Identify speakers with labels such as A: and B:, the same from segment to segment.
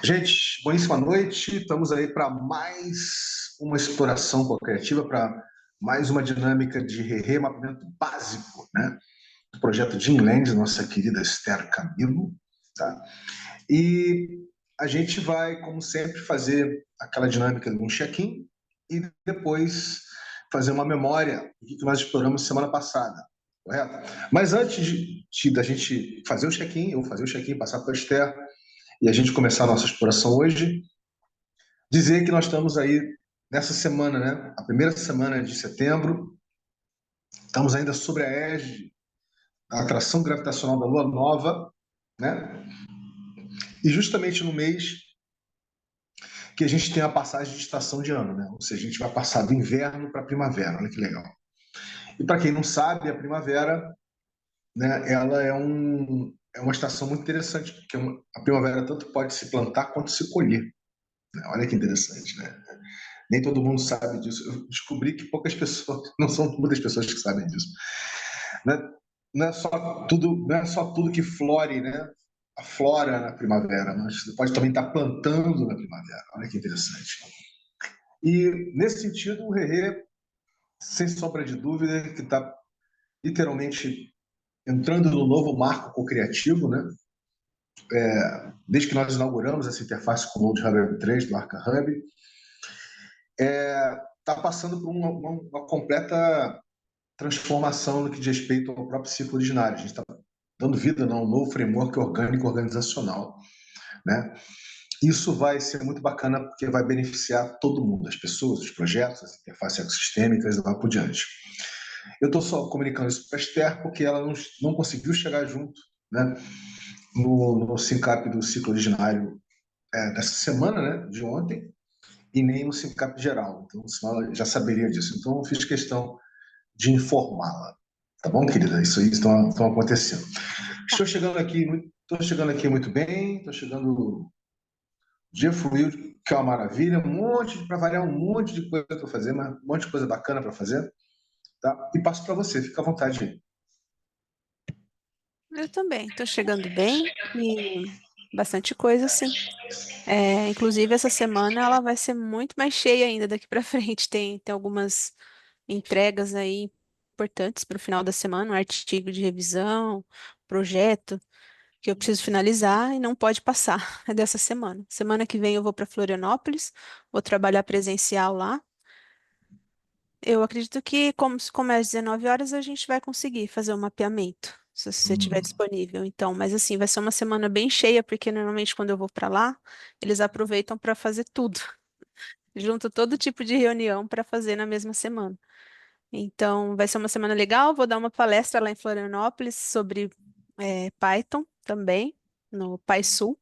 A: Gente, boníssima noite. Estamos aí para mais uma exploração cocriativa, para mais uma dinâmica de mapeamento básico, né? Do projeto Dreamland, nossa querida Esther Camilo, tá? E a gente vai, como sempre, fazer aquela dinâmica de um check-in e depois fazer uma memória do que nós exploramos semana passada, correto? Mas antes da gente fazer o check-in, eu fazer o check-in, passar para a Esther e a gente começar a nossa exploração hoje, dizer que nós estamos aí nessa semana, né? A primeira semana de setembro, estamos ainda sobre a égide da atração gravitacional da Lua Nova, né? E justamente no mês que a gente tem a passagem de estação de ano, né? Ou seja, a gente vai passar do inverno para a primavera, olha que legal. E para quem não sabe, a primavera, né, ela é uma estação muito interessante, porque a primavera tanto pode se plantar quanto se colher, né? Olha que interessante, né? Nem todo mundo sabe disso. Eu descobri que poucas pessoas, não são muitas pessoas que sabem disso. Não é, não é só tudo que flore, né? A flora na primavera, mas você pode também estar plantando na primavera. Olha que interessante. E, nesse sentido, o Rerê, sem sombra de dúvida, que está literalmente entrando no novo marco cocriativo, né? Desde que nós inauguramos essa interface com o Node Hub 3 do Arca Hub, está passando por uma completa transformação no que diz respeito ao próprio ciclo originário. A gente está dando vida a um novo framework orgânico organizacional, né? Isso vai ser muito bacana porque vai beneficiar todo mundo, as pessoas, os projetos, as interfaces ecossistêmicas e lá por diante. Eu estou só comunicando isso para a Esther porque ela não conseguiu chegar junto, né, no SYNCAP do ciclo originário dessa semana, né, de ontem, e nem no SYNCAP geral. Então, senão ela já saberia disso. Então, eu fiz questão de informá-la. Tá bom, querida? Isso aí estão acontecendo. Estou chegando aqui muito bem, estou chegando. O dia fluiu, que é uma maravilha, para variar, um monte de coisa para fazer, mas um monte de coisa bacana para fazer, tá? E passo para você, fica à vontade aí.
B: Eu também, estou chegando bem e bastante coisa, sim. Inclusive, essa semana ela vai ser muito mais cheia ainda daqui para frente. Tem algumas entregas aí importantes para o final da semana, um artigo de revisão, projeto que eu preciso finalizar e não pode passar é dessa semana. Semana que vem eu vou para Florianópolis, vou trabalhar presencial lá. Eu acredito que, como é às 19 horas, a gente vai conseguir fazer o mapeamento, se você estiver disponível. Então, mas assim, vai ser uma semana bem cheia, porque normalmente quando eu vou para lá, eles aproveitam para fazer tudo. Junto todo tipo de reunião para fazer na mesma semana. Então, vai ser uma semana legal. Vou dar uma palestra lá em Florianópolis sobre Python também, no PySul.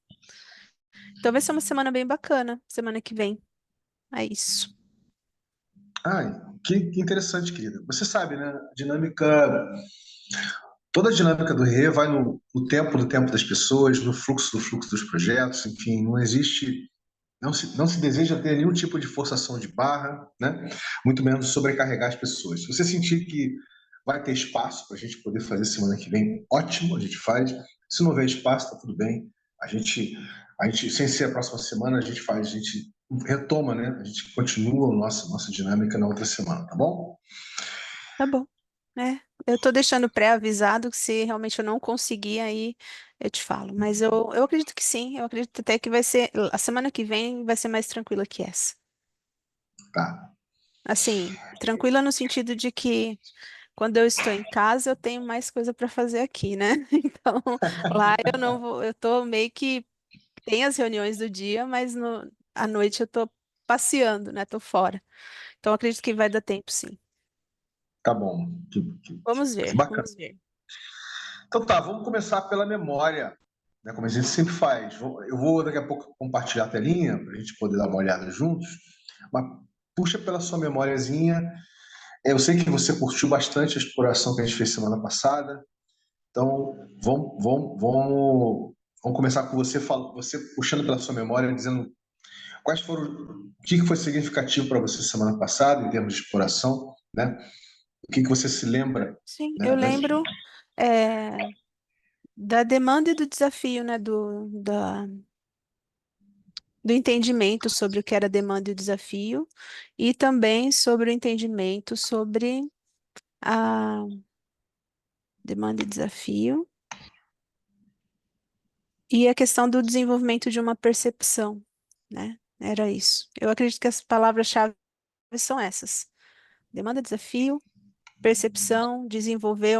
B: Então, vai ser uma semana bem bacana, semana que vem. É isso.
A: Que interessante, querida. Você sabe, né? Toda a dinâmica do RE vai no tempo do tempo das pessoas, no fluxo do fluxo dos projetos, enfim, não existe, não se deseja ter nenhum tipo de forçação de barra, né? Muito menos sobrecarregar as pessoas. Se você sentir que vai ter espaço para a gente poder fazer semana que vem, ótimo, a gente faz. Se não houver espaço, está tudo bem. Sem ser a próxima semana, a gente retoma, né? A gente continua a nossa dinâmica na outra semana, tá bom?
B: Tá bom, né? Eu tô deixando pré-avisado que se realmente eu não conseguir, aí eu te falo. Mas eu acredito que sim. Eu acredito até que vai ser. A semana que vem vai ser mais tranquila que essa.
A: Tá.
B: Assim, tranquila no sentido de que quando eu estou em casa, eu tenho mais coisa para fazer aqui, né? Então, lá eu não vou. Eu tô meio que. Tem as reuniões do dia, mas à noite eu tô passeando, né? Tô fora. Então, eu acredito que vai dar tempo, sim.
A: Tá bom.
B: Vamos
A: Que
B: ver,
A: bacana.
B: vamos ver.
A: Então tá, vamos começar pela memória, né, como a gente sempre faz. Eu vou daqui a pouco compartilhar a telinha para a gente poder dar uma olhada juntos, mas puxa pela sua memóriazinha. Eu sei que você curtiu bastante a exploração que a gente fez semana passada, então vamos começar com você puxando pela sua memória, dizendo o que foi significativo para você semana passada em termos de exploração, né? O que você se lembra,
B: Sim,
A: né?
B: eu lembro. é, da demanda e do desafio, né? Do entendimento sobre o que era a demanda e o desafio, e também sobre o entendimento sobre a demanda e desafio, e a questão do desenvolvimento de uma percepção, né? Era isso. Eu acredito que as palavras-chave são essas: demanda, desafio, percepção, desenvolver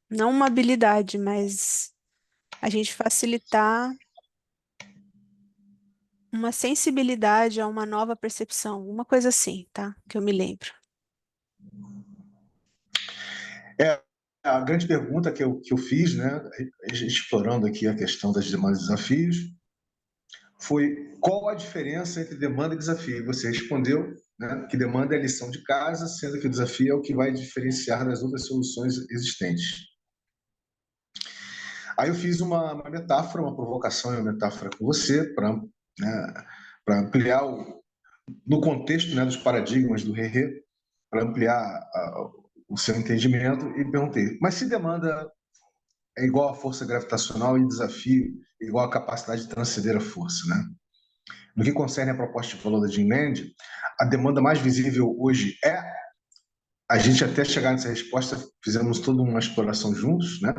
B: não uma habilidade, mas a gente facilitar uma sensibilidade a uma nova percepção, uma coisa assim, tá? Que eu me lembro.
A: É a grande pergunta que eu fiz, né, a gente explorando aqui a questão das demandas e desafios, foi qual a diferença entre demanda e desafio? Você respondeu, né, que demanda é a lição de casa, sendo que o desafio é o que vai diferenciar das outras soluções existentes. Aí eu fiz uma metáfora, uma provocação e uma metáfora com você para, né, ampliar no contexto, né, dos paradigmas do Rê, para ampliar o seu entendimento, e perguntei: mas se demanda é igual a força gravitacional e desafio é igual a capacidade de transcender a força, né? No que concerne a proposta de valor da Jim Land, a demanda mais visível hoje é, a gente até chegar nessa resposta, fizemos toda uma exploração juntos, né?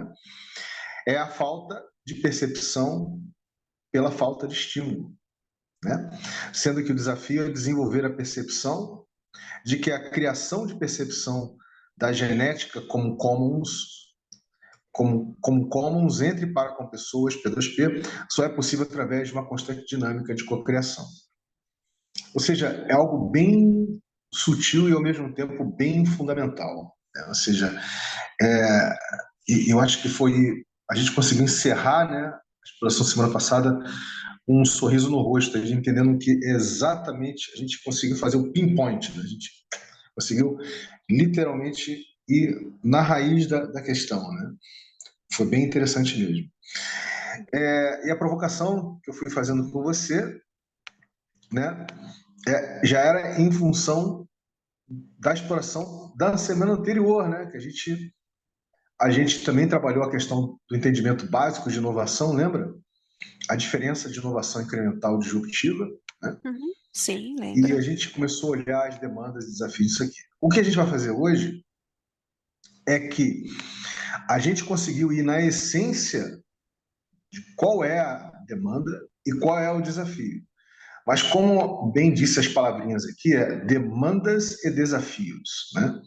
A: É a falta de percepção pela falta de estímulo, né? Sendo que o desafio é desenvolver a percepção de que a criação de percepção da genética como commons entre e para com pessoas, P2P, só é possível através de uma constante dinâmica de cocriação. Ou seja, é algo bem sutil e ao mesmo tempo bem fundamental, né? Ou seja, é, eu acho que foi a gente conseguiu encerrar, né, a exploração semana passada com um sorriso no rosto, a gente entendendo que exatamente a gente conseguiu fazer o pinpoint, né? A gente conseguiu literalmente ir na raiz da questão, né? Foi bem interessante mesmo. E a provocação que eu fui fazendo com você, né, já era em função da exploração da semana anterior, né, que a gente também trabalhou a questão do entendimento básico de inovação, lembra? A diferença de inovação incremental disruptiva, né?
B: Uhum. Sim,
A: E
B: lembro.
A: a gente começou a olhar as demandas e desafios disso aqui. O que a gente vai fazer hoje é que a gente conseguiu ir na essência de qual é a demanda e qual é o desafio. Mas como bem disse as palavrinhas aqui, é demandas e desafios, né?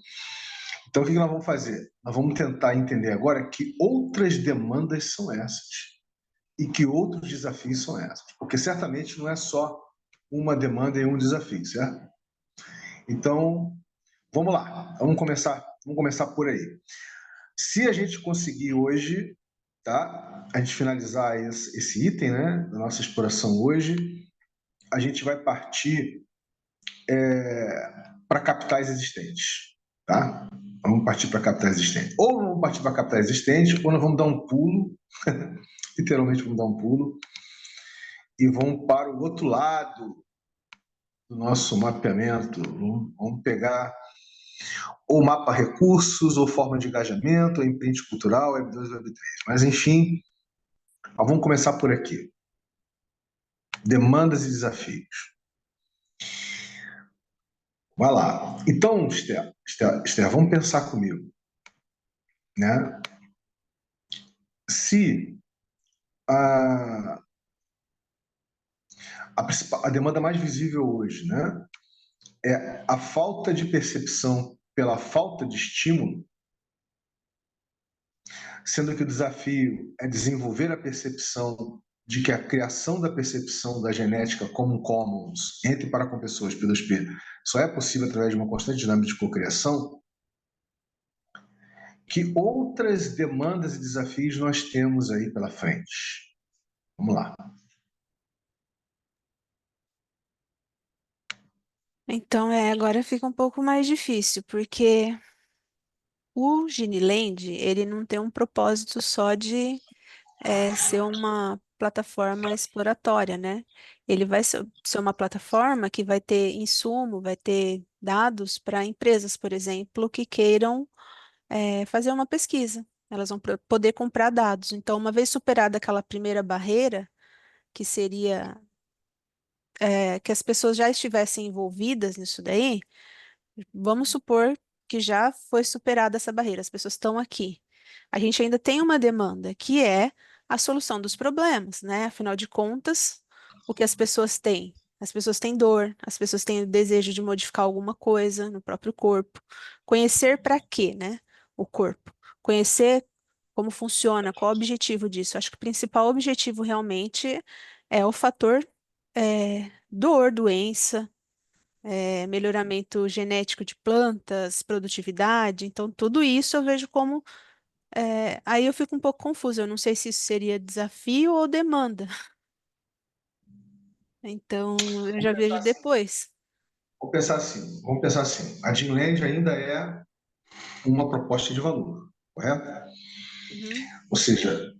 A: Então o que nós vamos fazer? Nós vamos tentar entender agora que outras demandas são essas e que outros desafios são essas, porque certamente não é só uma demanda e um desafio, certo? Então, vamos lá, vamos começar por aí. Se a gente conseguir hoje, tá? A gente finalizar esse item, né, da nossa exploração hoje, a gente vai partir para capitais existentes, tá? Vamos partir para capitais existentes. Ou vamos partir para capitais existentes, ou nós vamos dar um pulo, literalmente vamos dar um pulo, e vamos para o outro lado do nosso mapeamento. Vamos pegar ou mapa recursos, ou forma de engajamento, ou empreende cultural, Web2, Web3. Mas, enfim, vamos começar por aqui. Demandas e desafios. Vai lá. Então, Esther, vamos pensar comigo, né? Se a, a demanda mais visível hoje, né, é a falta de percepção pela falta de estímulo, sendo que o desafio é desenvolver a percepção de que a criação da percepção da genética como um commons entre para com pessoas P2P só é possível através de uma constante dinâmica de cocriação, que outras demandas e desafios nós temos aí pela frente? Vamos lá.
B: Então, agora fica um pouco mais difícil, porque o Giniland, ele não tem um propósito só de ser uma plataforma exploratória, né? Ele vai ser uma plataforma que vai ter insumo, vai ter dados para empresas, por exemplo, que queiram fazer uma pesquisa. Elas vão poder comprar dados. Então, uma vez superada aquela primeira barreira, que seria que as pessoas já estivessem envolvidas nisso daí, vamos supor que já foi superada essa barreira, as pessoas estão aqui. A gente ainda tem uma demanda, que é a solução dos problemas, né? Afinal de contas, o que as pessoas têm? As pessoas têm dor, as pessoas têm o desejo de modificar alguma coisa no próprio corpo. Conhecer para quê, né? O corpo. Conhecer como funciona, qual o objetivo disso. Acho que o principal objetivo realmente é o fator dor, doença, melhoramento genético de plantas, produtividade. Então, tudo isso eu vejo como. Aí eu fico um pouco confusa. Eu não sei se isso seria desafio ou demanda. Então, eu
A: Vamos
B: já
A: pensar
B: vejo
A: assim.
B: depois.
A: Vamos pensar assim. A Gymland ainda é uma proposta de valor, correto?
B: Uhum,
A: Ou seja,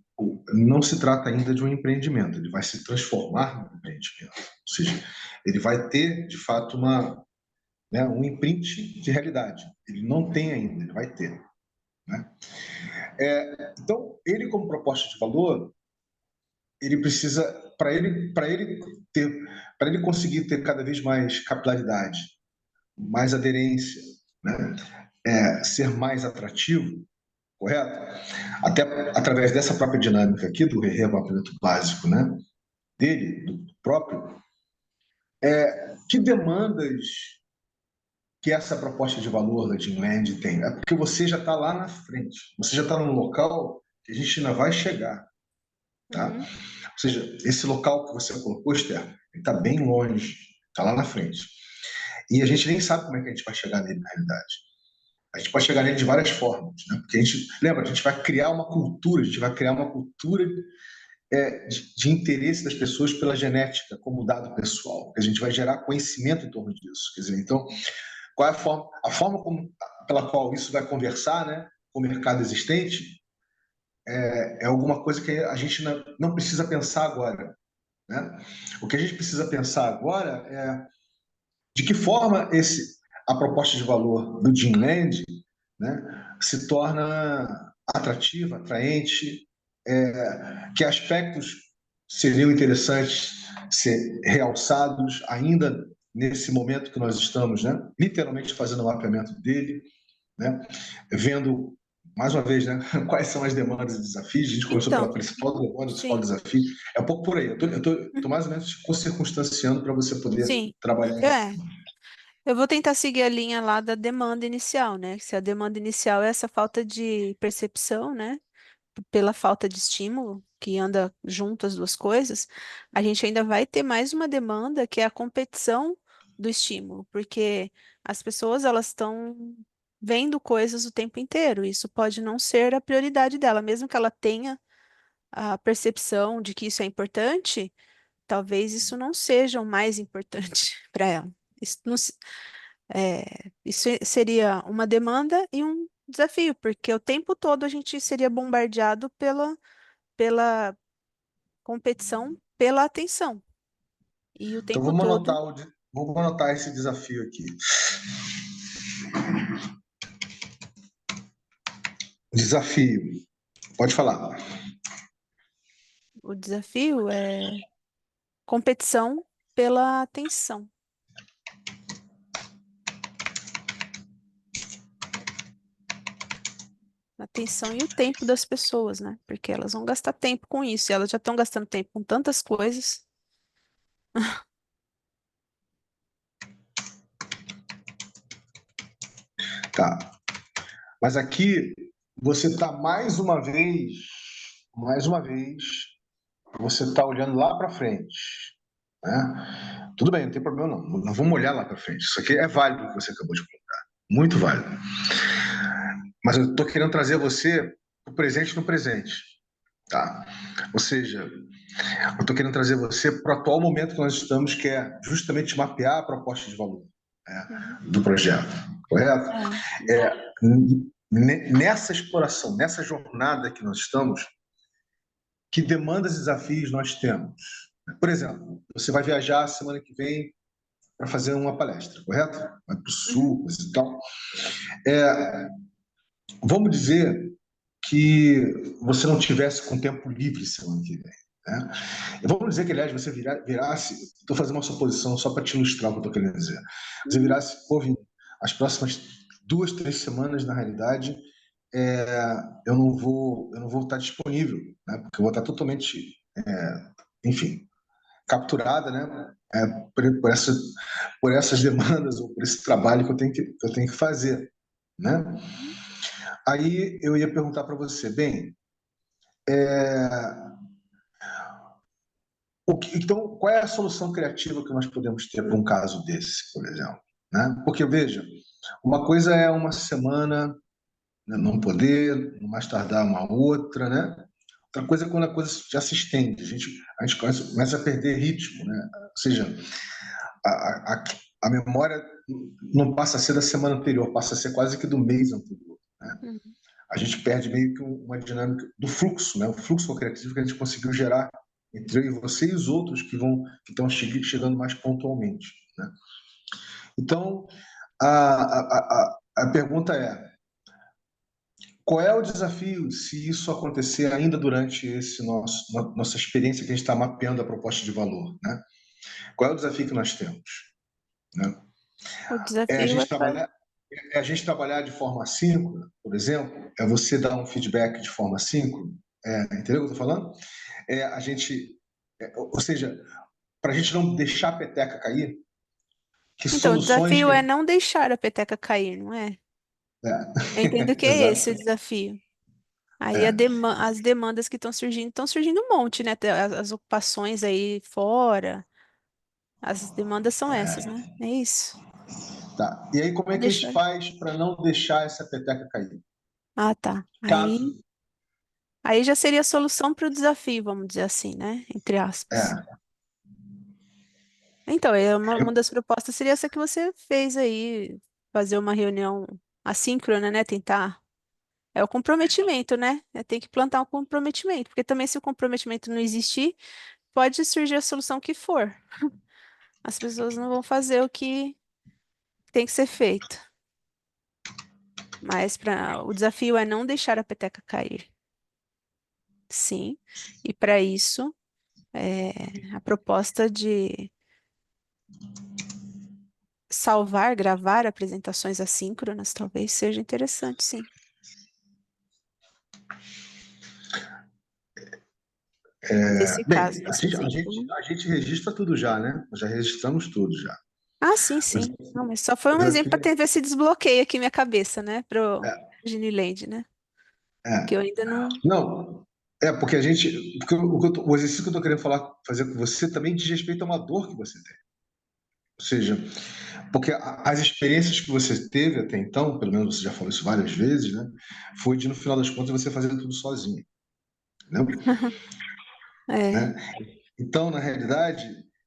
A: não se trata ainda de um empreendimento, ele vai se transformar num empreendimento. Ou seja, ele vai ter, de fato, um imprint de realidade. Ele não tem ainda, ele vai ter. Né? Então, ele como proposta de valor, ele precisa, para ele conseguir ter cada vez mais capilaridade, mais aderência, né? Ser mais atrativo, correto? Até através dessa própria dinâmica aqui do reabamento básico, né? Dele, do próprio, que demandas que essa proposta de valor da Dreamland tem? É porque você já está lá na frente, você já está num local que a gente ainda vai chegar, tá?
B: uhum.
A: Ou seja, esse local que você colocou, Esther, ele está bem longe, está lá na frente. E a gente nem sabe como é que a gente vai chegar nele, na realidade. A gente pode chegar nele de várias formas, né? Porque a gente, lembra, a gente vai criar uma cultura, a gente vai criar uma cultura de interesse das pessoas pela genética como dado pessoal. A gente vai gerar conhecimento em torno disso. Quer dizer, então, qual é a forma pela qual isso vai conversar, né, com o mercado existente, é alguma coisa que a gente não precisa pensar agora. Né? O que a gente precisa pensar agora é de que forma a proposta de valor do Dreamland, né, se torna atrativa, atraente, que aspectos seriam interessantes ser realçados ainda nesse momento que nós estamos, né, literalmente fazendo o mapeamento dele, né, vendo mais uma vez, né, quais são as demandas e desafios. A gente começou pela
B: Então,
A: principal demanda, o principal
B: sim,
A: desafio. É um pouco por aí. Eu tô mais ou menos circunstanciando para você poder
B: sim.
A: trabalhar.
B: É, eu vou tentar seguir a linha lá da demanda inicial, né? Se a demanda inicial é essa falta de percepção, né? Pela falta de estímulo, que anda junto as duas coisas, a gente ainda vai ter mais uma demanda que é a competição do estímulo, porque as pessoas elas estão vendo coisas o tempo inteiro. Isso pode não ser a prioridade dela, mesmo que ela tenha a percepção de que isso é importante, talvez isso não seja o mais importante para ela. Isso, não se- isso seria uma demanda e um desafio, porque o tempo todo a gente seria bombardeado pela competição, pela atenção. E o
A: Então
B: tempo todo,
A: vamos anotar esse desafio aqui. Desafio, pode falar.
B: o desafio é competição pela atenção. Atenção e o tempo das pessoas, né? Porque elas vão gastar tempo com isso, e elas já estão gastando tempo com tantas coisas.
A: Tá. Mas aqui você está mais uma vez, você está olhando lá para frente, né? Tudo bem, não tem problema não. Nós vamos olhar lá para frente. Isso aqui é válido o que você acabou de colocar, muito válido. Mas eu estou querendo trazer você o presente no presente, tá? Ou seja, eu estou querendo trazer você para o atual momento que nós estamos, que é justamente mapear a proposta de valor, né,
B: Uhum.
A: do projeto, correto?
B: É.
A: É, nessa exploração, nessa jornada que nós estamos, que demandas e desafios nós temos? Por exemplo, você vai viajar semana que vem para fazer uma palestra, correto? Vai para o
B: Uhum.
A: sul, coisa e tal. É, vamos dizer que você não tivesse com tempo livre semana que vem. Né? Vamos dizer que, aliás, você virasse, estou fazendo uma suposição só para te ilustrar o que eu estou querendo dizer. Você
B: Uhum.
A: virasse, pô, Vini, as próximas 2, 3 semanas, na realidade, eu não vou estar disponível, né? Porque eu vou estar totalmente, enfim, capturada, né? Por essas demandas ou por esse trabalho que eu tenho que fazer, né?
B: Uhum.
A: Aí eu ia perguntar para você, bem, então, qual é a solução criativa que nós podemos ter para um caso desse, por exemplo? Né? Porque, veja, uma coisa é uma semana, né, não poder, no mais tardar uma outra, né? Outra coisa é quando a coisa já se estende, a gente começa a perder ritmo, né? Ou seja, a memória não passa a ser da semana anterior, passa a ser quase que do mês anterior, né?
B: Uhum.
A: A gente perde meio que uma dinâmica do fluxo, né? O fluxo criativo que a gente conseguiu gerar entre eu e você e os outros que estão chegando mais pontualmente, né? Então, a, a pergunta é: qual é o desafio se isso acontecer ainda durante nossa experiência que a gente está mapeando a proposta de valor, né? Qual é o desafio que nós temos, né?
B: O
A: É a
B: desafio é
A: gente
B: fazer.
A: trabalhar, é a gente trabalhar de forma assíncrona, por exemplo, é você dar um feedback de forma assíncrona, entendeu o que eu estou falando? É a gente, ou seja, para a gente não deixar a peteca cair, que
B: Então, o
A: soluções
B: desafio
A: que.
B: é não deixar a peteca cair, não é? Eu entendo que é esse o
A: Exato.
B: desafio. Aí
A: É,
B: as demandas que estão surgindo um monte, né? As ocupações aí fora, as demandas são essas, né? É isso.
A: tá. E aí, como é
B: Não
A: que a gente
B: deixar.
A: faz para não deixar essa peteca cair?
B: Ah, tá.
A: Caso.
B: Aí já seria a solução para o desafio, vamos dizer assim, né? Entre aspas.
A: É,
B: Então, uma das propostas seria essa que você fez aí, fazer uma reunião assíncrona, né? Tentar. É o comprometimento, né? Tem que plantar um comprometimento, porque também se o comprometimento não existir, pode surgir a solução que for. As pessoas não vão fazer o que tem que ser feito. Mas o desafio é não deixar a peteca cair. Sim. E para isso, a proposta de salvar, gravar apresentações assíncronas talvez seja interessante, sim. Nesse caso,
A: bem, a
B: desse
A: gente, a
B: exemplo,
A: gente,
B: né?
A: a gente registra tudo já, né? Já registramos tudo já.
B: Ah, sim,
A: O
B: sim. Não, mas só foi um exemplo para
A: desafio.
B: ter ver se desbloqueia aqui minha cabeça, né? Pro
A: É,
B: Giniland, né? Que
A: é.
B: eu ainda não.
A: Não, porque a gente. Porque o exercício que eu estou querendo fazer com você também diz respeito a uma dor que você tem. Ou seja, porque as experiências que você teve até então, pelo menos você já falou isso várias vezes, né? Foi de, no final das contas, você fazer tudo sozinho. Entendeu?
B: É.
A: Né? Então, na realidade,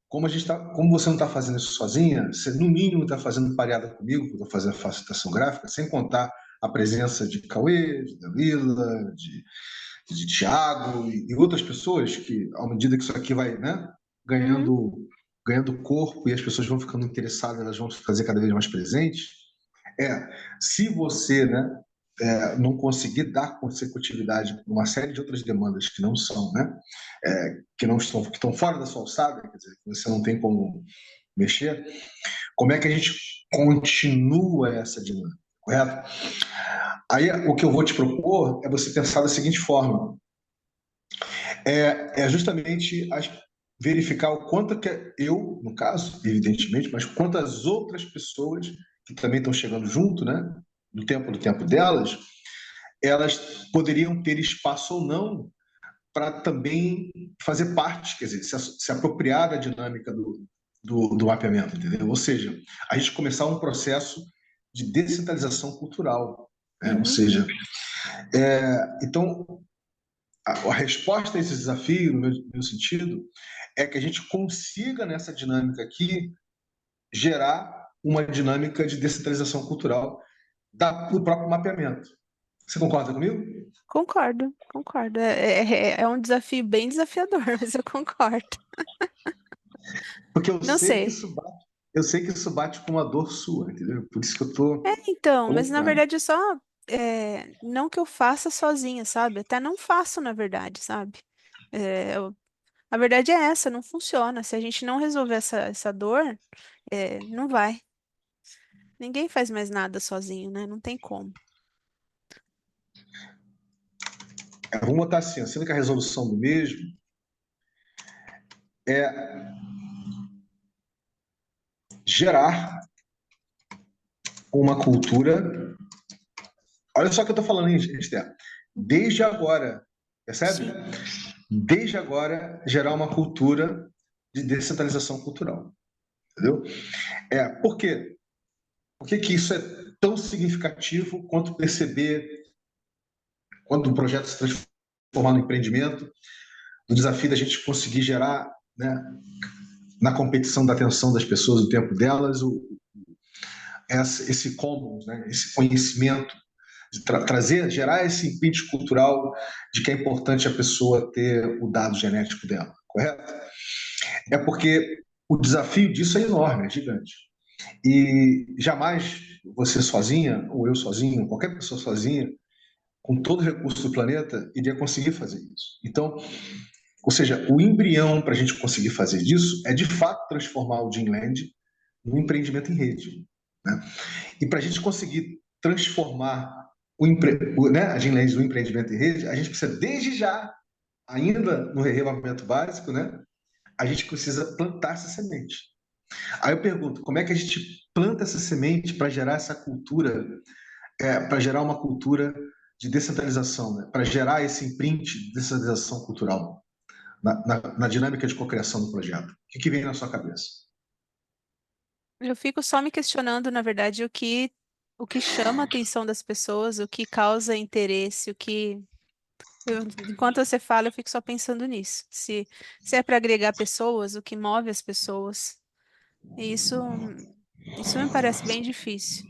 A: como você não está fazendo isso sozinha, você no mínimo está fazendo pareada comigo, que eu estou fazendo a facilitação gráfica, sem contar a presença de Cauê, de Dalila, de Tiago e outras pessoas que, à medida que isso aqui vai, né,
B: Uhum.
A: ganhando corpo e as pessoas vão ficando interessadas, elas vão se fazer cada vez mais presentes, se você, né, não conseguir dar consecutividade para uma série de outras demandas que não são, né, que estão fora da sua alçada, quer dizer, que você não tem como mexer, como é que a gente continua essa dinâmica, correto? Aí o que eu vou te propor é você pensar da seguinte forma: é justamente verificar o quanto que eu, no caso, evidentemente, mas quantas outras pessoas que também estão chegando junto, né, do tempo delas, elas poderiam ter espaço ou não para também fazer parte, quer dizer, se apropriar da dinâmica do mapeamento, entendeu? Ou seja, a gente começar um processo de descentralização cultural, né? Ou
B: Uhum.
A: seja, então a resposta a esse desafio, no meu sentido, é que a gente consiga, nessa dinâmica aqui, gerar uma dinâmica de descentralização cultural do próprio mapeamento. Você concorda comigo?
B: Concordo, concordo. É um desafio bem desafiador, mas eu concordo.
A: Porque eu
B: Não
A: sei que
B: sei.
A: isso bate com uma dor sua, entendeu? Por isso que eu estou
B: Então, mas na
A: colocando.
B: verdade é só. não que eu faça sozinha, sabe? Até não faço, na verdade, sabe? A verdade é essa, não funciona. Se a gente não resolver essa dor, não vai. Ninguém faz mais nada sozinho, né? Não tem como.
A: Vamos botar assim, sendo que a resolução do mesmo é gerar uma cultura. Olha só o que eu estou falando, hein, Esther?
B: Uhum.
A: Desde agora, percebe?
B: Sim.
A: Desde agora, gerar uma cultura de descentralização cultural. Entendeu? Por quê? Por que que isso é tão significativo quanto perceber quando um projeto se transformar no empreendimento, o desafio da gente conseguir gerar, né, na competição da atenção das pessoas, o tempo delas, esse commons, né, esse conhecimento, de trazer, gerar esse imprint cultural de que é importante a pessoa ter o dado genético dela, correto? É porque o desafio disso é enorme, é gigante. E jamais você sozinha, ou eu sozinho, qualquer pessoa sozinha, com todo o recurso do planeta, iria conseguir fazer isso. Então, ou seja, o embrião para a gente conseguir fazer isso é, de fato, transformar o Dreamland num empreendimento em rede. Né? E para a gente conseguir transformar né, a Dreamland num empreendimento em rede, a gente precisa, desde já, ainda no relevamento básico, né, a gente precisa plantar essa semente. Aí eu pergunto, como é que a gente planta essa semente para gerar essa cultura, para gerar uma cultura de descentralização, né? Para gerar esse imprint de descentralização cultural na dinâmica de cocriação do projeto? O que vem na sua cabeça?
B: Eu fico só me questionando, na verdade, o que chama a atenção das pessoas, o que causa interesse, enquanto você fala, eu fico só pensando nisso. Se é para agregar pessoas, o que move as pessoas. E isso me parece bem difícil.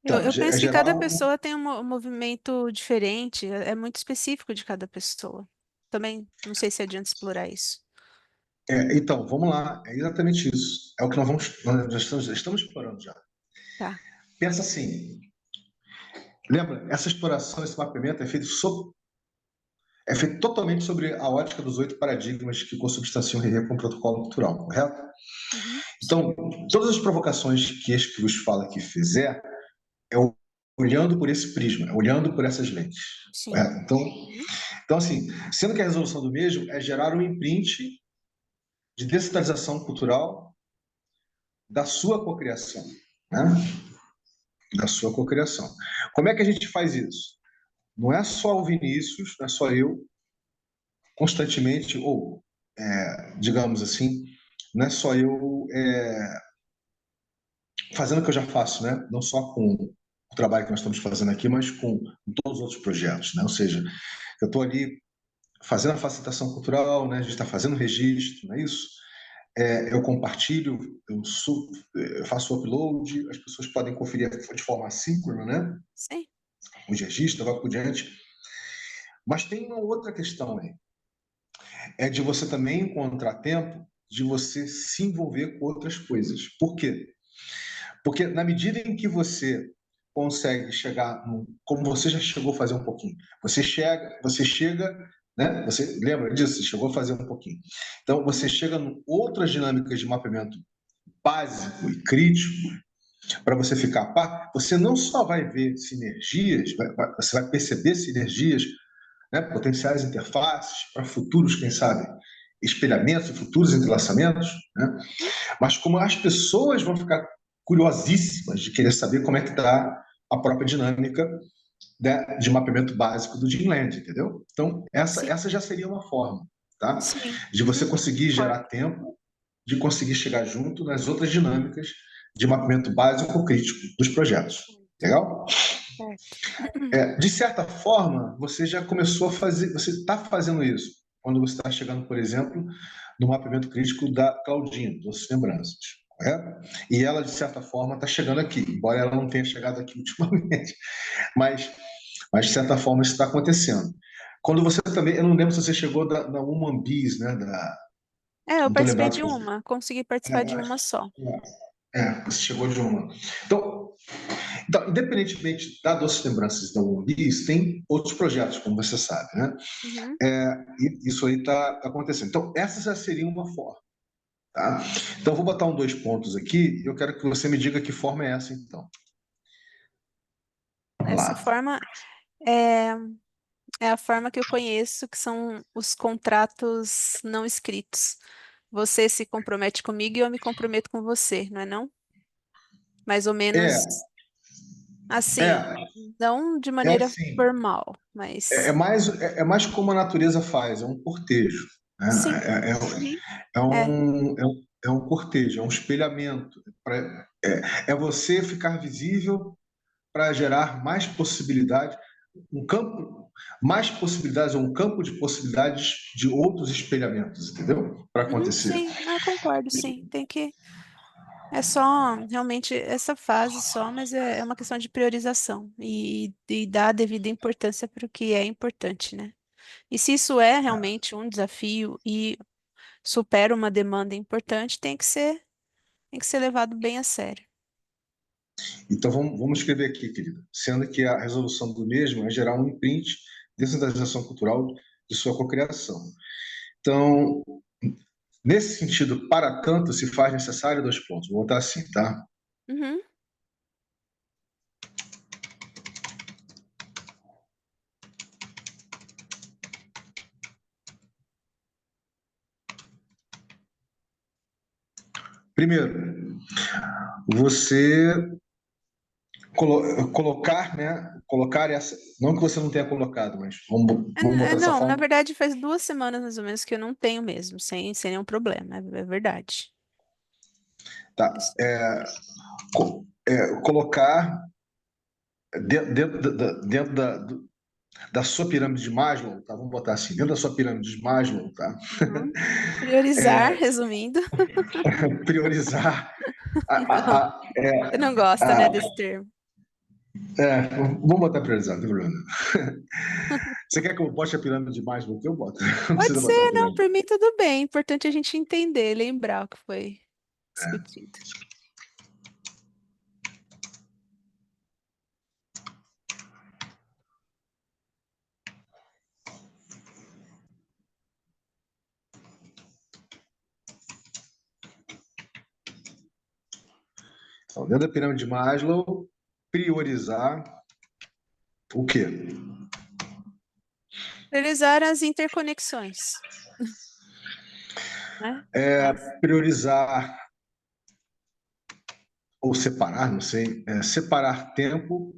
B: Eu
A: É
B: penso que
A: gerar
B: cada pessoa tem um movimento diferente, é muito específico de cada pessoa. Também não sei se adianta explorar isso.
A: então, vamos lá, é exatamente isso. É o que nós já estamos explorando já.
B: Tá.
A: Pensa assim, lembra, essa exploração, esse mapeamento é feito totalmente sobre a ótica dos 8 paradigmas que consubstanciam o RE com o protocolo cultural, correto?
B: Uhum. Sim.
A: Então, todas as provocações que este que vos fala que fizer, é olhando por esse prisma, é olhando por essas lentes,
B: Sim.
A: correto? Então,
B: Uhum.
A: assim, sendo que a resolução do mesmo é gerar um imprint de descentralização cultural da sua cocriação, né? Da sua cocriação. Como é que a gente faz isso? Não é só o Vinícius, não é só eu, constantemente, ou, digamos assim, não é só eu fazendo o que eu já faço, né? Não só com o trabalho que nós estamos fazendo aqui, mas com todos os outros projetos, né? Ou seja, eu estou ali fazendo a facilitação cultural, né? A gente está fazendo registro, não é isso? Eu compartilho, eu faço o upload, as pessoas podem conferir de forma assíncrona, né?
B: Sim.
A: Os registros, vai por diante. Mas tem uma outra questão aí, é de você também encontrar tempo de você se envolver com outras coisas. Por quê? Porque na medida em que você consegue chegar, como você já chegou a fazer um pouquinho, você chega, né? Você lembra disso? Você chegou a fazer um pouquinho. Então você
B: Uhum.
A: chega em outras dinâmicas de mapeamento básico e crítico para você ficar a par. Você não só vai ver sinergias, você vai perceber sinergias, né? Potenciais interfaces para futuros, quem sabe, espelhamentos, futuros entrelaçamentos, né? Mas como as pessoas vão ficar curiosíssimas de querer saber como é que está a própria dinâmica, né, de mapeamento básico do Dreamland, entendeu? Então, essa,
B: Sim.
A: essa já seria uma forma, tá?
B: Sim.
A: De você
B: Uhum.
A: conseguir
B: Concordo.
A: gerar tempo, de conseguir chegar junto nas outras dinâmicas de mapeamento básico crítico dos projetos. Legal?
B: Certo.
A: De certa forma, você já começou a fazer, você está fazendo isso quando você está chegando, por exemplo, no mapeamento crítico da Claudinha, das lembranças, correto? E ela, de certa forma, está chegando aqui, embora ela não tenha chegado aqui ultimamente, mas de certa forma isso está acontecendo. Quando você também, eu não lembro se você chegou da Human Bees, né?
B: Eu
A: Não estou
B: participei
A: lembrado.
B: de uma, consegui participar de uma só.
A: Você chegou de uma. Então, independentemente da Doces Lembranças e da Human Bees, tem outros projetos, como você sabe, né?
B: Uhum,
A: E isso aí está acontecendo. Então, essa já seria uma forma. Tá? Então, eu vou botar 2 pontos aqui e eu quero que você me diga que forma é essa, então. Vamos
B: essa
A: lá.
B: forma é, é a forma que eu conheço, que são os contratos não escritos. Você se compromete comigo e eu me comprometo com você, não é não? Mais ou
A: É,
B: menos assim,
A: é,
B: não de
A: é
B: maneira
A: assim.
B: formal,
A: É,
B: mas
A: é mais como a natureza faz, é um cortejo. Né?
B: sim.
A: É, é,
B: Uhum.
A: é
B: É.
A: um, é, um, é um cortejo, é um espelhamento. É você ficar visível para gerar mais possibilidades, um campo, mais possibilidades, ou um campo de possibilidades de outros espelhamentos, entendeu? Para
B: Uhum,
A: acontecer.
B: sim, eu concordo, sim. Tem que. É só realmente essa fase só, mas é uma questão de priorização e dar a devida importância para o que é importante, né? E se isso é realmente um desafio e supera uma demanda importante, tem que ser levado bem a sério.
A: Então, vamos escrever aqui, querida, sendo que a resolução do mesmo é gerar um imprint de centralização cultural de sua cocriação. Então, nesse sentido, para tanto, se faz necessário 2 pontos. Vou botar assim, tá?
B: Uhum.
A: Primeiro, você colocar, né? Colocar essa. Não que você não tenha colocado, mas vamos botar dessa
B: Não, na
A: forma.
B: verdade faz 2 semanas mais ou menos que eu não tenho mesmo, sem nenhum problema, é verdade.
A: Tá? Colocar dentro da sua pirâmide de Maslow, tá? Vamos botar assim, dentro da sua pirâmide de Maslow, tá?
B: Uhum. Priorizar, resumindo.
A: Priorizar
B: Não, você não gosta, né,
A: a,
B: desse termo.
A: vamos botar priorizar, não tem problema. Você quer que eu bote a pirâmide de Maslow que eu boto? Não
B: Pode
A: precisa botar a
B: ser, não,
A: pirâmide.
B: por mim tudo bem. Importante a gente entender, lembrar o que foi discutido.
A: Então, dentro da pirâmide de Maslow, priorizar o quê?
B: Priorizar as interconexões, né? As-
A: Priorizar ou separar, não sei, separar tempo,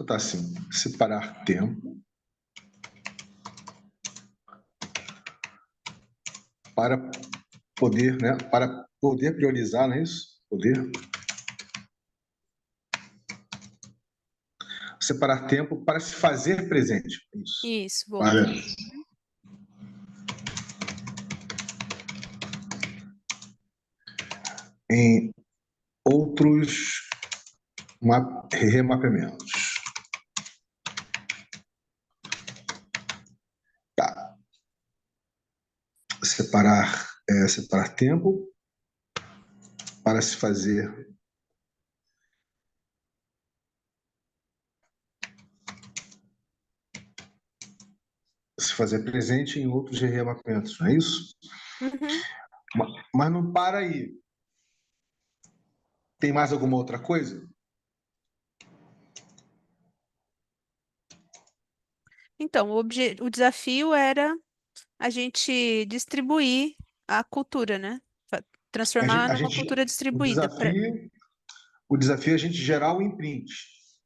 A: tá assim, separar tempo para poder, né, para poder priorizar, não é isso? Poder separar tempo para se fazer presente, é isso.
B: Isso, boa.
A: Para em outros remapeamentos. Tá. Separar tempo para se fazer presente em outros remapeamentos, não é isso?
B: Uhum.
A: Mas não para aí. Tem mais alguma outra coisa?
B: Então, o desafio era a gente distribuir a cultura, né?
A: A gente,
B: Transformar
A: a
B: numa
A: gente,
B: cultura
A: o
B: distribuída para
A: desafio, o desafio é a gente gerar o imprint,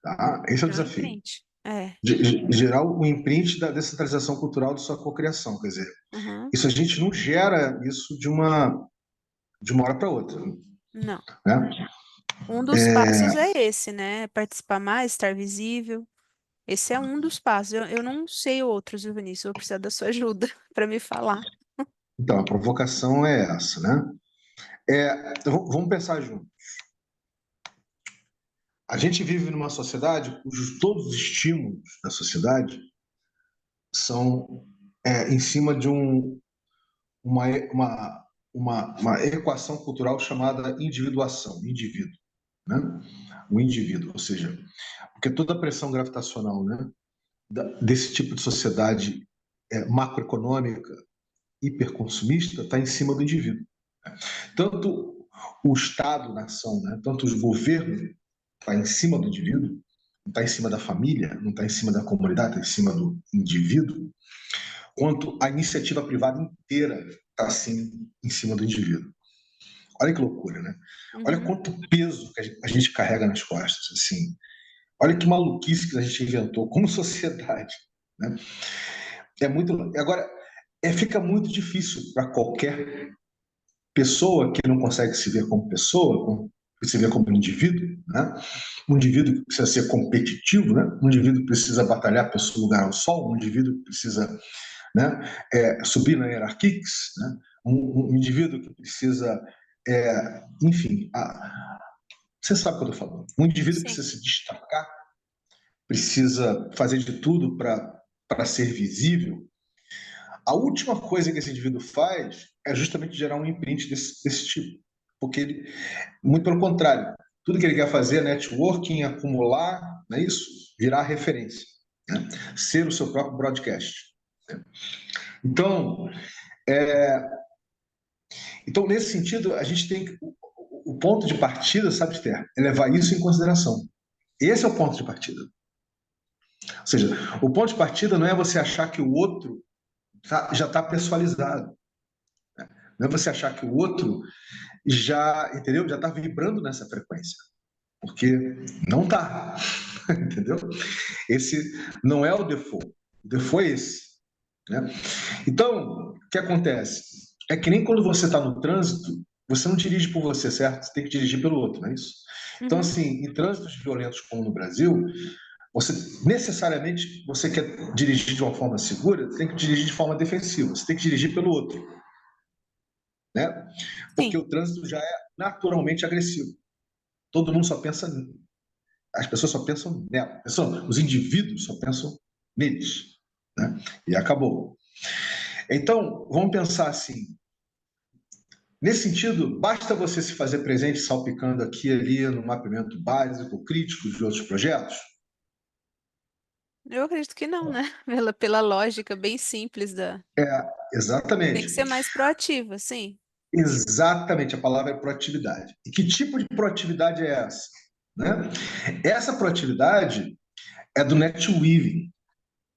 A: tá? Esse é o
B: gerar um
A: desafio.
B: imprint. É.
A: Gerar o imprint da descentralização cultural de sua cocriação, quer dizer,
B: Uhum.
A: isso a gente não gera isso de uma hora para outra,
B: Não.
A: né?
B: Um dos passos é esse, né? Participar mais, estar visível. Esse é um dos passos. Eu não sei outros, viu, Vinícius? Eu vou precisar da sua ajuda para me falar.
A: Então, a provocação é essa, né? Então, vamos pensar junto. A gente vive numa sociedade cujos todos os estímulos da sociedade são em cima de uma, uma, uma equação cultural chamada individuação, indivíduo, né? O indivíduo, ou seja, porque toda a pressão gravitacional, né, desse tipo de sociedade macroeconômica, hiperconsumista, está em cima do indivíduo. Tanto o Estado-nação, né, tanto os governos, está em cima do indivíduo, não está em cima da família, não está em cima da comunidade, está em cima do indivíduo, quanto a iniciativa privada inteira está assim em cima do indivíduo. Olha que loucura, né? Olha
B: Uhum.
A: quanto peso que a gente carrega nas costas, assim. Olha que maluquice que a gente inventou como sociedade, né? É muito. Agora, fica muito difícil para qualquer pessoa que não consegue se ver como pessoa, se ver como indivíduo, né? Um indivíduo que precisa ser competitivo, né? Um indivíduo que precisa batalhar pelo seu lugar ao sol, um indivíduo que precisa, né, subir na hierarquia, né? Um indivíduo que precisa, enfim, você sabe o que eu estou falando. Um indivíduo que
B: Sim,
A: precisa se destacar, precisa fazer de tudo para ser visível. A última coisa que esse indivíduo faz é justamente gerar um imprint desse tipo. Porque ele, muito pelo contrário, tudo que ele quer fazer é networking, acumular, não é isso? Virar referência, né? Ser o seu próprio broadcast. Né? Então, nesse sentido, a gente tem que. O ponto de partida, sabe, Ter, é levar isso em consideração. Esse é o ponto de partida. Ou seja, o ponto de partida não é você achar que o outro já está pessoalizado. Não é você achar que o outro já, entendeu? Já está vibrando nessa frequência. Porque não está. Entendeu? Esse não é o default. O default é esse. Né? Então, o que acontece? É que nem quando você está no trânsito, você não dirige por você, certo? Você tem que dirigir pelo outro, não é isso? Então,
B: uhum,
A: assim, em trânsitos violentos como no Brasil, você necessariamente você quer dirigir de uma forma segura, você tem que dirigir de forma defensiva, você tem que dirigir pelo outro, né? Porque
B: sim,
A: o trânsito já é naturalmente agressivo. Todo mundo só pensa, as pessoas só pensam nela, os indivíduos só pensam neles, né? E acabou. Então, vamos pensar assim. Nesse sentido, basta você se fazer presente salpicando aqui e ali no mapeamento básico, crítico de outros projetos?
B: eu acredito que não, né? Pela lógica bem simples da. Tem que
A: Exatamente.
B: ser mais proativa, sim.
A: Exatamente, a palavra é proatividade. E que tipo de proatividade é essa? Né? Essa proatividade é do netweaving,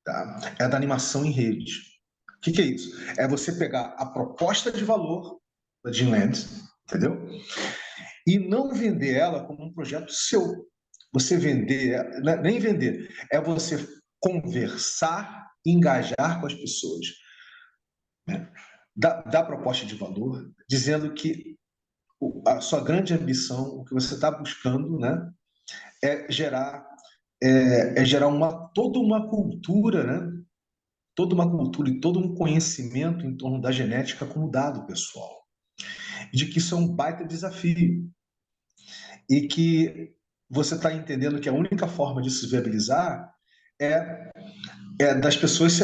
A: tá? É da animação em rede. O que é isso? É você pegar a proposta de valor da Gymland, entendeu? E não vender ela como um projeto seu. Você vender, nem vender, é você conversar, engajar com as pessoas, né? Da proposta de valor, dizendo que a sua grande ambição, o que você está buscando, né, é gerar gerar toda uma cultura, né, toda uma cultura e todo um conhecimento em torno da genética como dado pessoal, de que isso é um baita desafio e que você está entendendo que a única forma de se viabilizar é, das pessoas,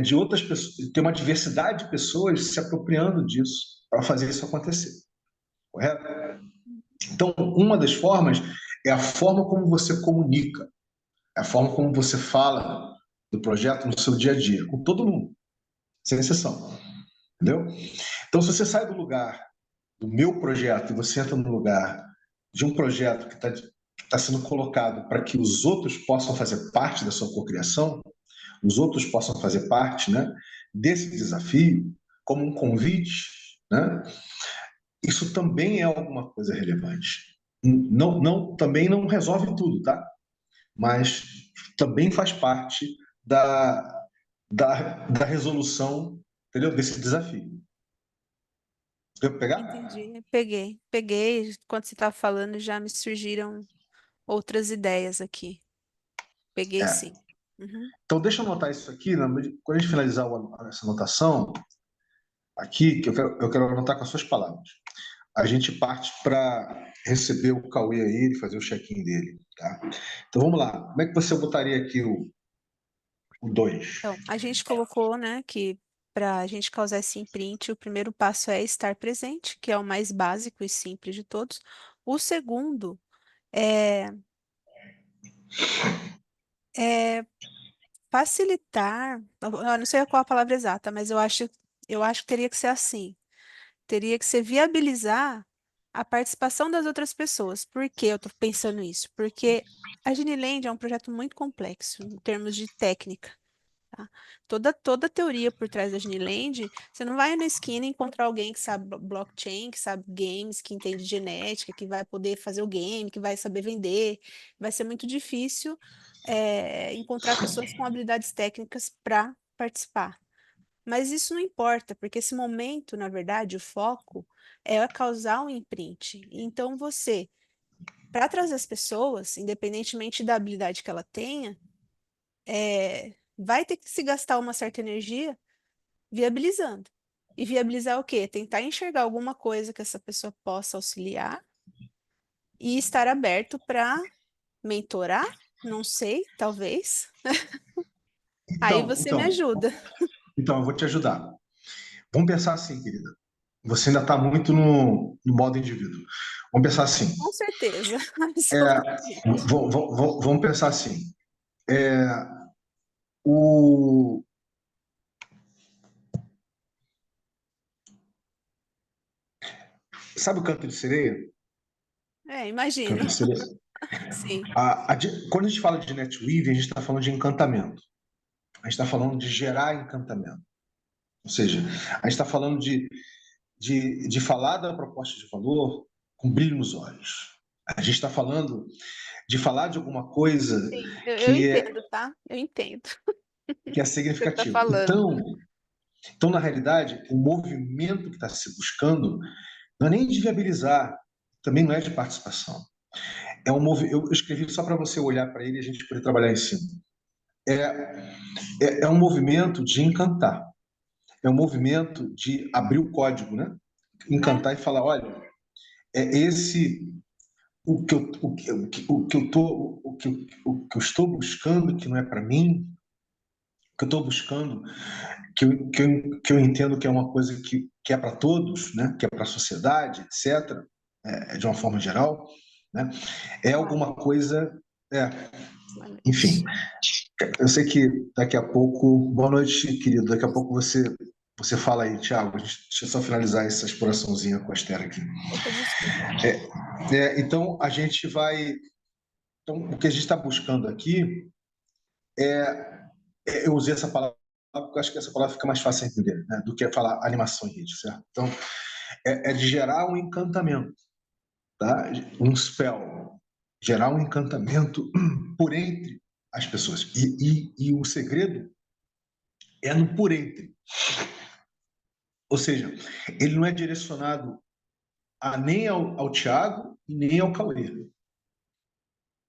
A: de outras pessoas, ter uma diversidade de pessoas se apropriando disso para fazer isso acontecer, correto? Então, uma das formas é a forma como você comunica, é a forma como você fala do projeto no seu dia a dia, com todo mundo, sem exceção, entendeu? Então, se você sai do lugar do meu projeto e você entra no lugar de um projeto que está sendo colocado para que os outros possam fazer parte da sua cocriação, os outros possam fazer parte, né, desse desafio, como um convite, né, isso também é alguma coisa relevante. Também não resolve tudo, tá? Mas também faz parte da, da resolução, entendeu? Desse desafio. Deu para pegar?
B: Entendi. Peguei. Quando você estava falando, já me surgiram outras ideias aqui. Peguei
A: É.
B: sim. Uhum.
A: Então, deixa eu anotar isso aqui, né? Quando a gente finalizar essa anotação, aqui, que eu quero anotar com as suas palavras. A gente parte para receber o Cauê aí e fazer o check-in dele, tá? Então, vamos lá. Como é que você botaria aqui O 2.
B: Então, a gente colocou, né, que para a gente causar esse imprint, o primeiro passo é estar presente, que é o mais básico e simples de todos. O segundo é, é facilitar, eu não sei qual a palavra exata, mas eu acho que teria que ser assim. Teria que ser viabilizar a participação das outras pessoas. Por que eu estou pensando isso? Porque a Geniland é um projeto muito complexo em termos de técnica. Tá? Toda a teoria por trás da Geniland, você não vai na esquina encontrar alguém que sabe blockchain, que sabe games, que entende genética, que vai poder fazer o game, que vai saber vender. Vai ser muito difícil, encontrar pessoas com habilidades técnicas para participar. Mas isso não importa, porque esse momento, na verdade, o foco é causar um imprint. Então, você, para trazer as pessoas, independentemente da habilidade que ela tenha, vai ter que se gastar uma certa energia viabilizando. E viabilizar o quê? Tentar enxergar alguma coisa que essa pessoa possa auxiliar e estar aberto para mentorar, não sei, talvez. Aí
A: Então,
B: você me
A: então,
B: ajuda.
A: então, eu vou te ajudar. Vamos pensar assim, querida. Você ainda está muito no modo indivíduo. Vamos pensar assim.
B: Com certeza,
A: É,
B: absolutamente.
A: vamos pensar assim. É, o, sabe o canto de sereia?
B: Imagino.
A: Canto de sereia.
B: Sim.
A: Quando a gente fala de NetWeave, a gente está falando de encantamento. A gente está falando de gerar encantamento. Ou seja, a gente está falando de falar da proposta de valor com brilho nos olhos. A gente está falando de falar de alguma coisa
B: Sim, eu
A: que é,
B: entendo, tá? Eu entendo
A: que é
B: o que você está
A: significativa.
B: falando.
A: Então, na realidade, o movimento que está se buscando não é nem de viabilizar, também não é de participação. Eu escrevi só para você olhar para ele e a gente poder trabalhar em cima. É um movimento de encantar, é um movimento de abrir o código, né?
B: É,
A: Encantar e falar, olha, é esse o que eu estou buscando que não é para mim, o que eu estou buscando que eu entendo que é uma coisa que é para todos, né? Que é para a sociedade, etc., de uma forma geral, né? É alguma coisa. É,
B: boa
A: enfim,
B: noite.
A: eu sei que daqui a pouco. Boa noite, querido. Daqui a pouco você fala aí, Thiago. Deixa eu só finalizar essa exploraçãozinha com a Esther aqui.
B: Opa, desculpa.
A: Então, a gente vai. Então, o que a gente está buscando aqui eu usei essa palavra porque eu acho que essa palavra fica mais fácil de entender, né, do que falar animação em rede, certo? Então, é de gerar um encantamento, tá? Um spell, gerar um encantamento por entre as pessoas. E o segredo é no por entre. Ou seja, ele não é direcionado nem ao Tiago e nem ao Cauê.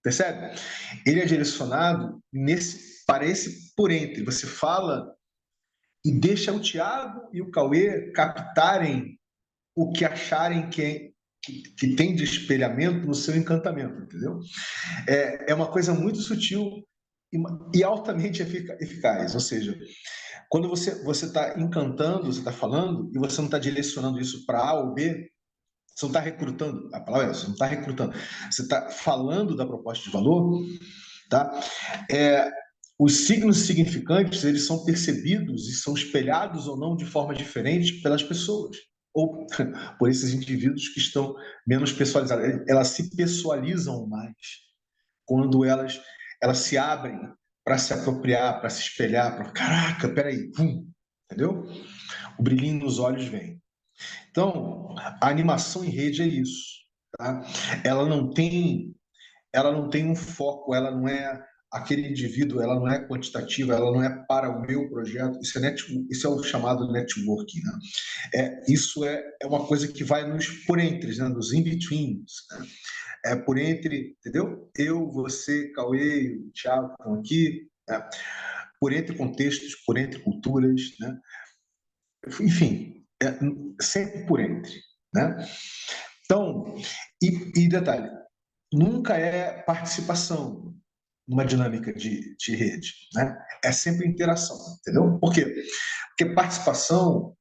A: Percebe? Ele é direcionado para esse por entre. Você fala e deixa o Tiago e o Cauê captarem o que acharem que tem de espelhamento no seu encantamento, entendeu? É uma coisa muito sutil e altamente eficaz. Ou seja, quando você está encantando, você está falando, e você não está direcionando isso para A ou B, você não está recrutando, a palavra é essa, você não está recrutando, você está falando da proposta de valor, tá? É, os signos significantes, eles são percebidos e são espelhados ou não de forma diferente pelas pessoas, ou por esses indivíduos que estão menos pessoalizados. Elas se pessoalizam mais quando elas se abrem para se apropriar, para se espelhar, para caraca, peraí, entendeu? O brilhinho nos olhos vem. Então, a animação em rede é isso, tá? Ela não tem, ela não tem um foco, ela não é aquele indivíduo, ela não é quantitativa, ela não é para o meu projeto. Isso é o chamado networking, né? Isso é uma coisa que vai nos por entre, né? Nos in-betweens, né? É por entre, entendeu? Eu, você, Cauê, o Thiago estão aqui, né? Por entre contextos, por entre culturas, né? Enfim, sempre por entre, né? Então, e detalhe, nunca é participação, numa dinâmica de rede, né? É sempre interação, entendeu? Por quê? Porque participação,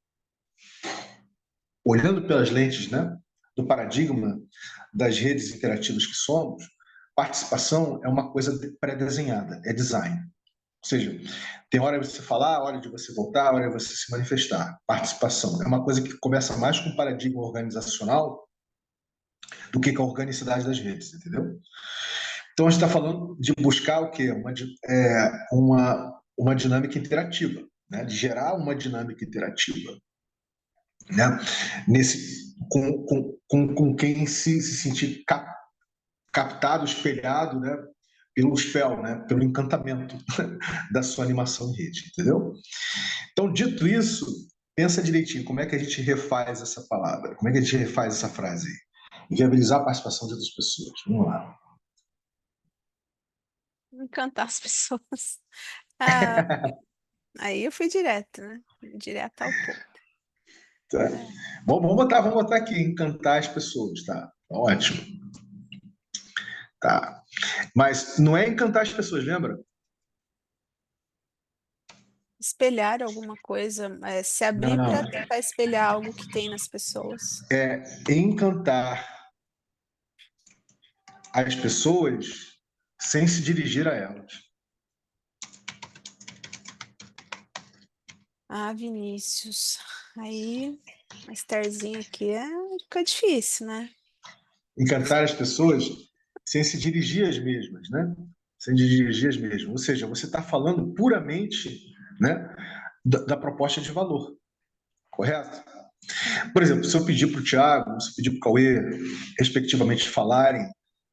A: olhando pelas lentes, né, do paradigma das redes interativas que somos, participação é uma coisa pré-desenhada, é design. Ou seja, tem hora de você falar, hora de você voltar, hora de você se manifestar. Participação é uma coisa que começa mais com o paradigma organizacional do que com a organicidade das redes, entendeu? Então, a gente está falando de buscar o quê? Uma dinâmica interativa, né? De gerar uma dinâmica interativa, né? Com quem se sentir captado, espelhado, né? Pelo spell, né? Pelo encantamento da sua animação em rede, entendeu? Então, dito isso, pensa direitinho, como é que a gente refaz essa palavra? Como é que a gente refaz essa frase aí? Viabilizar a participação de outras pessoas. Vamos lá.
B: Encantar as pessoas. Ah, aí eu fui direto, né? Direto ao ponto.
A: Tá?
B: É.
A: Vamos botar aqui, encantar as pessoas, tá? Ótimo. Tá. Mas não é encantar as pessoas, lembra?
B: Espelhar alguma coisa, se
A: Não,
B: abrir
A: não.
B: para tentar espelhar algo que tem nas pessoas.
A: É encantar as pessoas sem se dirigir a elas.
B: Ah, Vinícius. Aí, a Estherzinha aqui fica difícil, né?
A: Encantar as pessoas sem se dirigir às mesmas, né? Sem dirigir às mesmas. Ou seja, você está falando puramente, né, da proposta de valor, correto? Por exemplo, se eu pedir para o Tiago, se eu pedir para o Cauê, respectivamente, falarem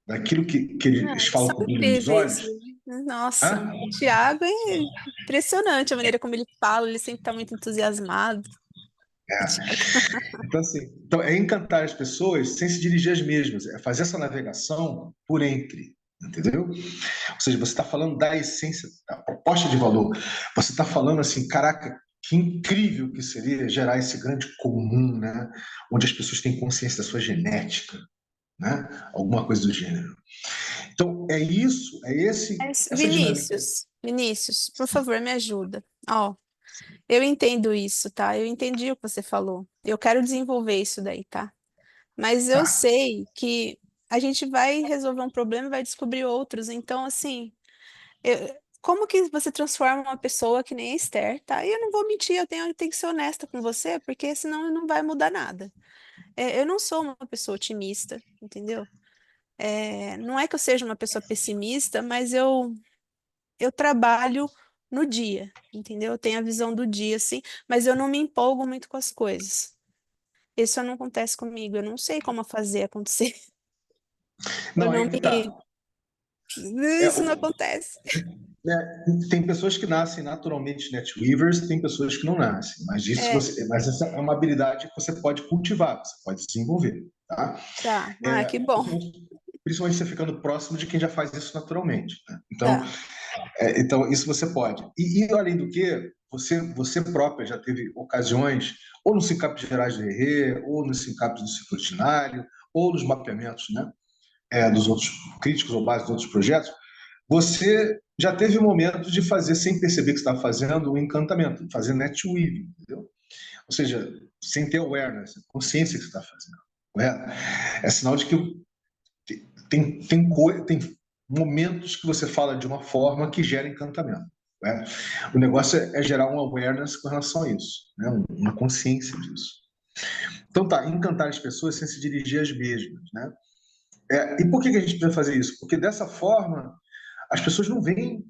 A: daquilo que
B: Ah,
A: eles
B: eles
A: falam
B: são
A: com o brilho nos
B: incríveis.
A: olhos,
B: Nossa,
A: hã?
B: o Thiago é impressionante a maneira como ele fala, ele sempre está muito entusiasmado. O Thiago.
A: Então, assim, então, é encantar as pessoas sem se dirigir às mesmas, é fazer essa navegação por entre, entendeu? Ou seja, você está falando da essência, da proposta de valor. Você está falando assim, caraca, que incrível que seria gerar esse grande comum, né? Onde as pessoas têm consciência da sua genética, né? Alguma coisa do gênero. Então, é isso, essa dinâmica.
B: Vinícius, por favor, me ajuda. Ó, eu entendo isso, tá? Eu entendi o que você falou. Eu quero desenvolver isso daí, tá? Mas eu
A: Tá.
B: sei que a gente vai resolver um problema e vai descobrir outros. Então, assim, como que você transforma uma pessoa que nem a Esther, tá? E eu não vou mentir, eu tenho que ser honesta com você, porque senão não vai mudar nada. Eu não sou uma pessoa otimista, entendeu? Não é que eu seja uma pessoa pessimista, mas eu trabalho no dia, entendeu? Eu tenho a visão do dia, assim, mas eu não me empolgo muito com as coisas. Isso não acontece comigo, eu não sei como fazer acontecer. Eu
A: Não,
B: não
A: aí que tá.
B: me.
A: É,
B: Isso não acontece.
A: tem pessoas que nascem naturalmente NetWeavers, tem pessoas que não nascem,
B: É,
A: mas essa é uma habilidade que você pode cultivar, você pode desenvolver, tá?
B: tá. Ah,
A: É,
B: que bom.
A: principalmente você ficando próximo de quem já faz isso naturalmente, né? Então,
B: Tá.
A: então isso você pode. E além do que, você própria já teve ocasiões, ou no SINCAP gerais do RE, ou no SINCAP do ciclo ordinário, ou nos mapeamentos, né? Dos outros críticos ou base dos outros projetos, você já teve o momento de fazer, sem perceber que está fazendo, um encantamento, fazer netweaving, entendeu? Ou seja, sem ter awareness, consciência que você está fazendo. Correto? É sinal de que tem momentos que você fala de uma forma que gera encantamento. Né? O negócio é gerar um awareness com relação a isso, né? Uma consciência disso. Então tá, encantar as pessoas sem se dirigir às mesmas. Né? E por que a gente precisa fazer isso? Porque dessa forma as pessoas não vêm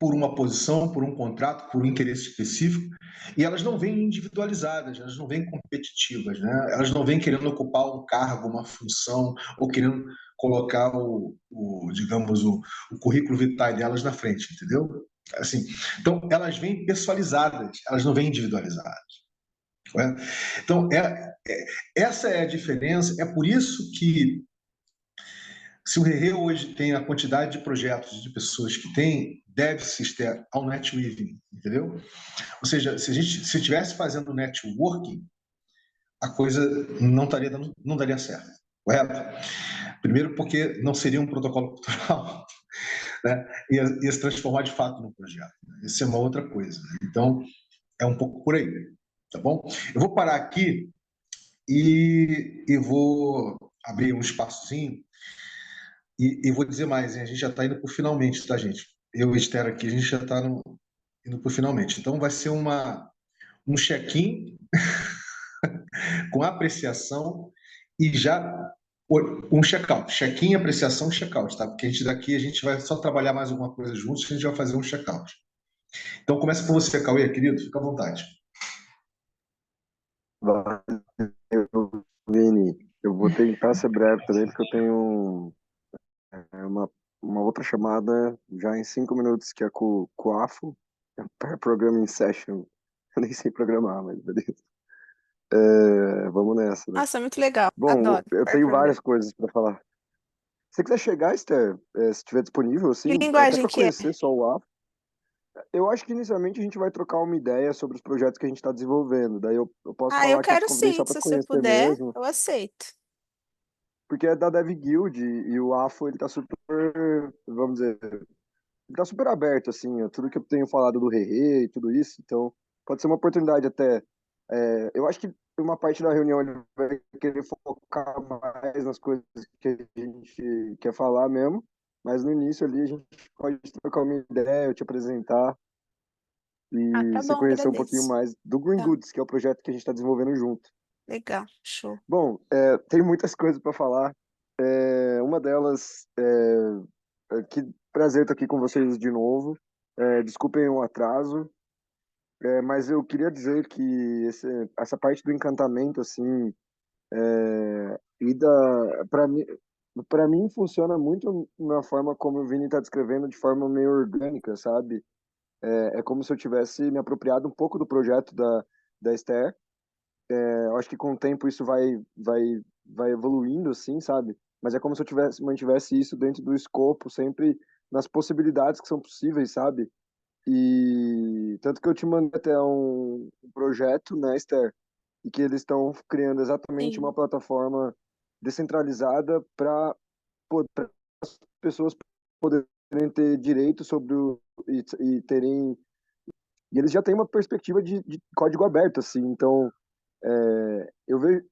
A: por uma posição, por um contrato, por um interesse específico, e elas não vêm individualizadas, elas não vêm competitivas, né? Elas não vêm querendo ocupar um cargo, uma função, ou querendo colocar digamos, o currículo vitae delas na frente, entendeu? Assim, então, elas vêm pessoalizadas, elas não vêm individualizadas. Né? Então, essa é a diferença, é por isso que se o Rere hoje tem a quantidade de projetos de pessoas que tem, deve-se ao netweaving, entendeu? Ou seja, se a gente se estivesse fazendo networking, a coisa não daria certo, correto? Primeiro porque não seria um protocolo cultural, né? Ia se transformar de fato num projeto. Isso é uma outra coisa. Né? Então, é um pouco por aí, tá bom? Eu vou parar aqui e vou abrir um espaçozinho e vou dizer mais, hein? A gente já está indo para finalmente, tá, gente? Eu e Esther aqui, a gente já está indo para finalmente. Então, vai ser um check-in com apreciação e já um check-out. Check-in, apreciação, check-out, tá? Porque a gente daqui a gente vai só trabalhar mais alguma coisa juntos, a gente vai fazer um check-out. Então começa por você, Cauê, querido, fica à vontade.
C: Valeu, Vini. Eu vou tentar ser breve também, porque eu tenho uma outra chamada já em 5 minutos, que é com o AFO, é Pair Programming Session. Eu nem sei programar, mas beleza. Vamos nessa, né?
B: Nossa, muito legal.
C: Bom,
B: Adoro
C: eu
B: pair
C: tenho
B: programming.
C: várias coisas para falar. Se você quiser chegar, Esther, se estiver disponível,
B: Que
C: assim, até
B: linguagem
C: para
B: que é?
C: conhecer só o AFO, eu acho que inicialmente a gente vai trocar uma ideia sobre os projetos que a gente está desenvolvendo. Daí eu posso
B: Ah, eu
C: falar que eu te
B: quero
C: convidei
B: sim.
C: só para
B: Se você
C: conhecer
B: puder,
C: mesmo,
B: eu aceito.
C: porque é da Dev Guild e o AFO ele tá super, vamos dizer, ele tá super aberto, assim, a tudo que eu tenho falado do Rerê e tudo isso, então pode ser uma oportunidade até. Eu acho que uma parte da reunião ele vai querer focar mais nas coisas que a gente quer falar mesmo, mas no início ali a gente pode trocar uma ideia, eu te apresentar
B: Ah,
C: e
B: tá
C: você
B: bom,
C: conhecer um pouquinho
B: agradeço.
C: mais do Green
B: Tá,
C: Goods, que é o projeto que a gente está desenvolvendo junto.
B: legal, show.
C: Bom, tem muitas coisas para falar. Uma delas, que prazer estar aqui com vocês de novo. Desculpem o atraso, mas eu queria dizer que essa parte do encantamento, assim, e para mim funciona muito na forma como o Vini está descrevendo, de forma meio orgânica, sabe? É como se eu tivesse me apropriado um pouco do projeto da Esther. Eu acho que com o tempo isso vai evoluindo, assim, sabe? Mas é como se eu mantivesse isso dentro do escopo, sempre nas possibilidades que são possíveis, sabe? E tanto que eu te mandei até um projeto, né, Esther? E que eles estão criando exatamente uma
B: Sim.
C: plataforma descentralizada para as pessoas poderem ter direito sobre e terem. E eles já têm uma perspectiva de código aberto, assim. Então, eu vejo,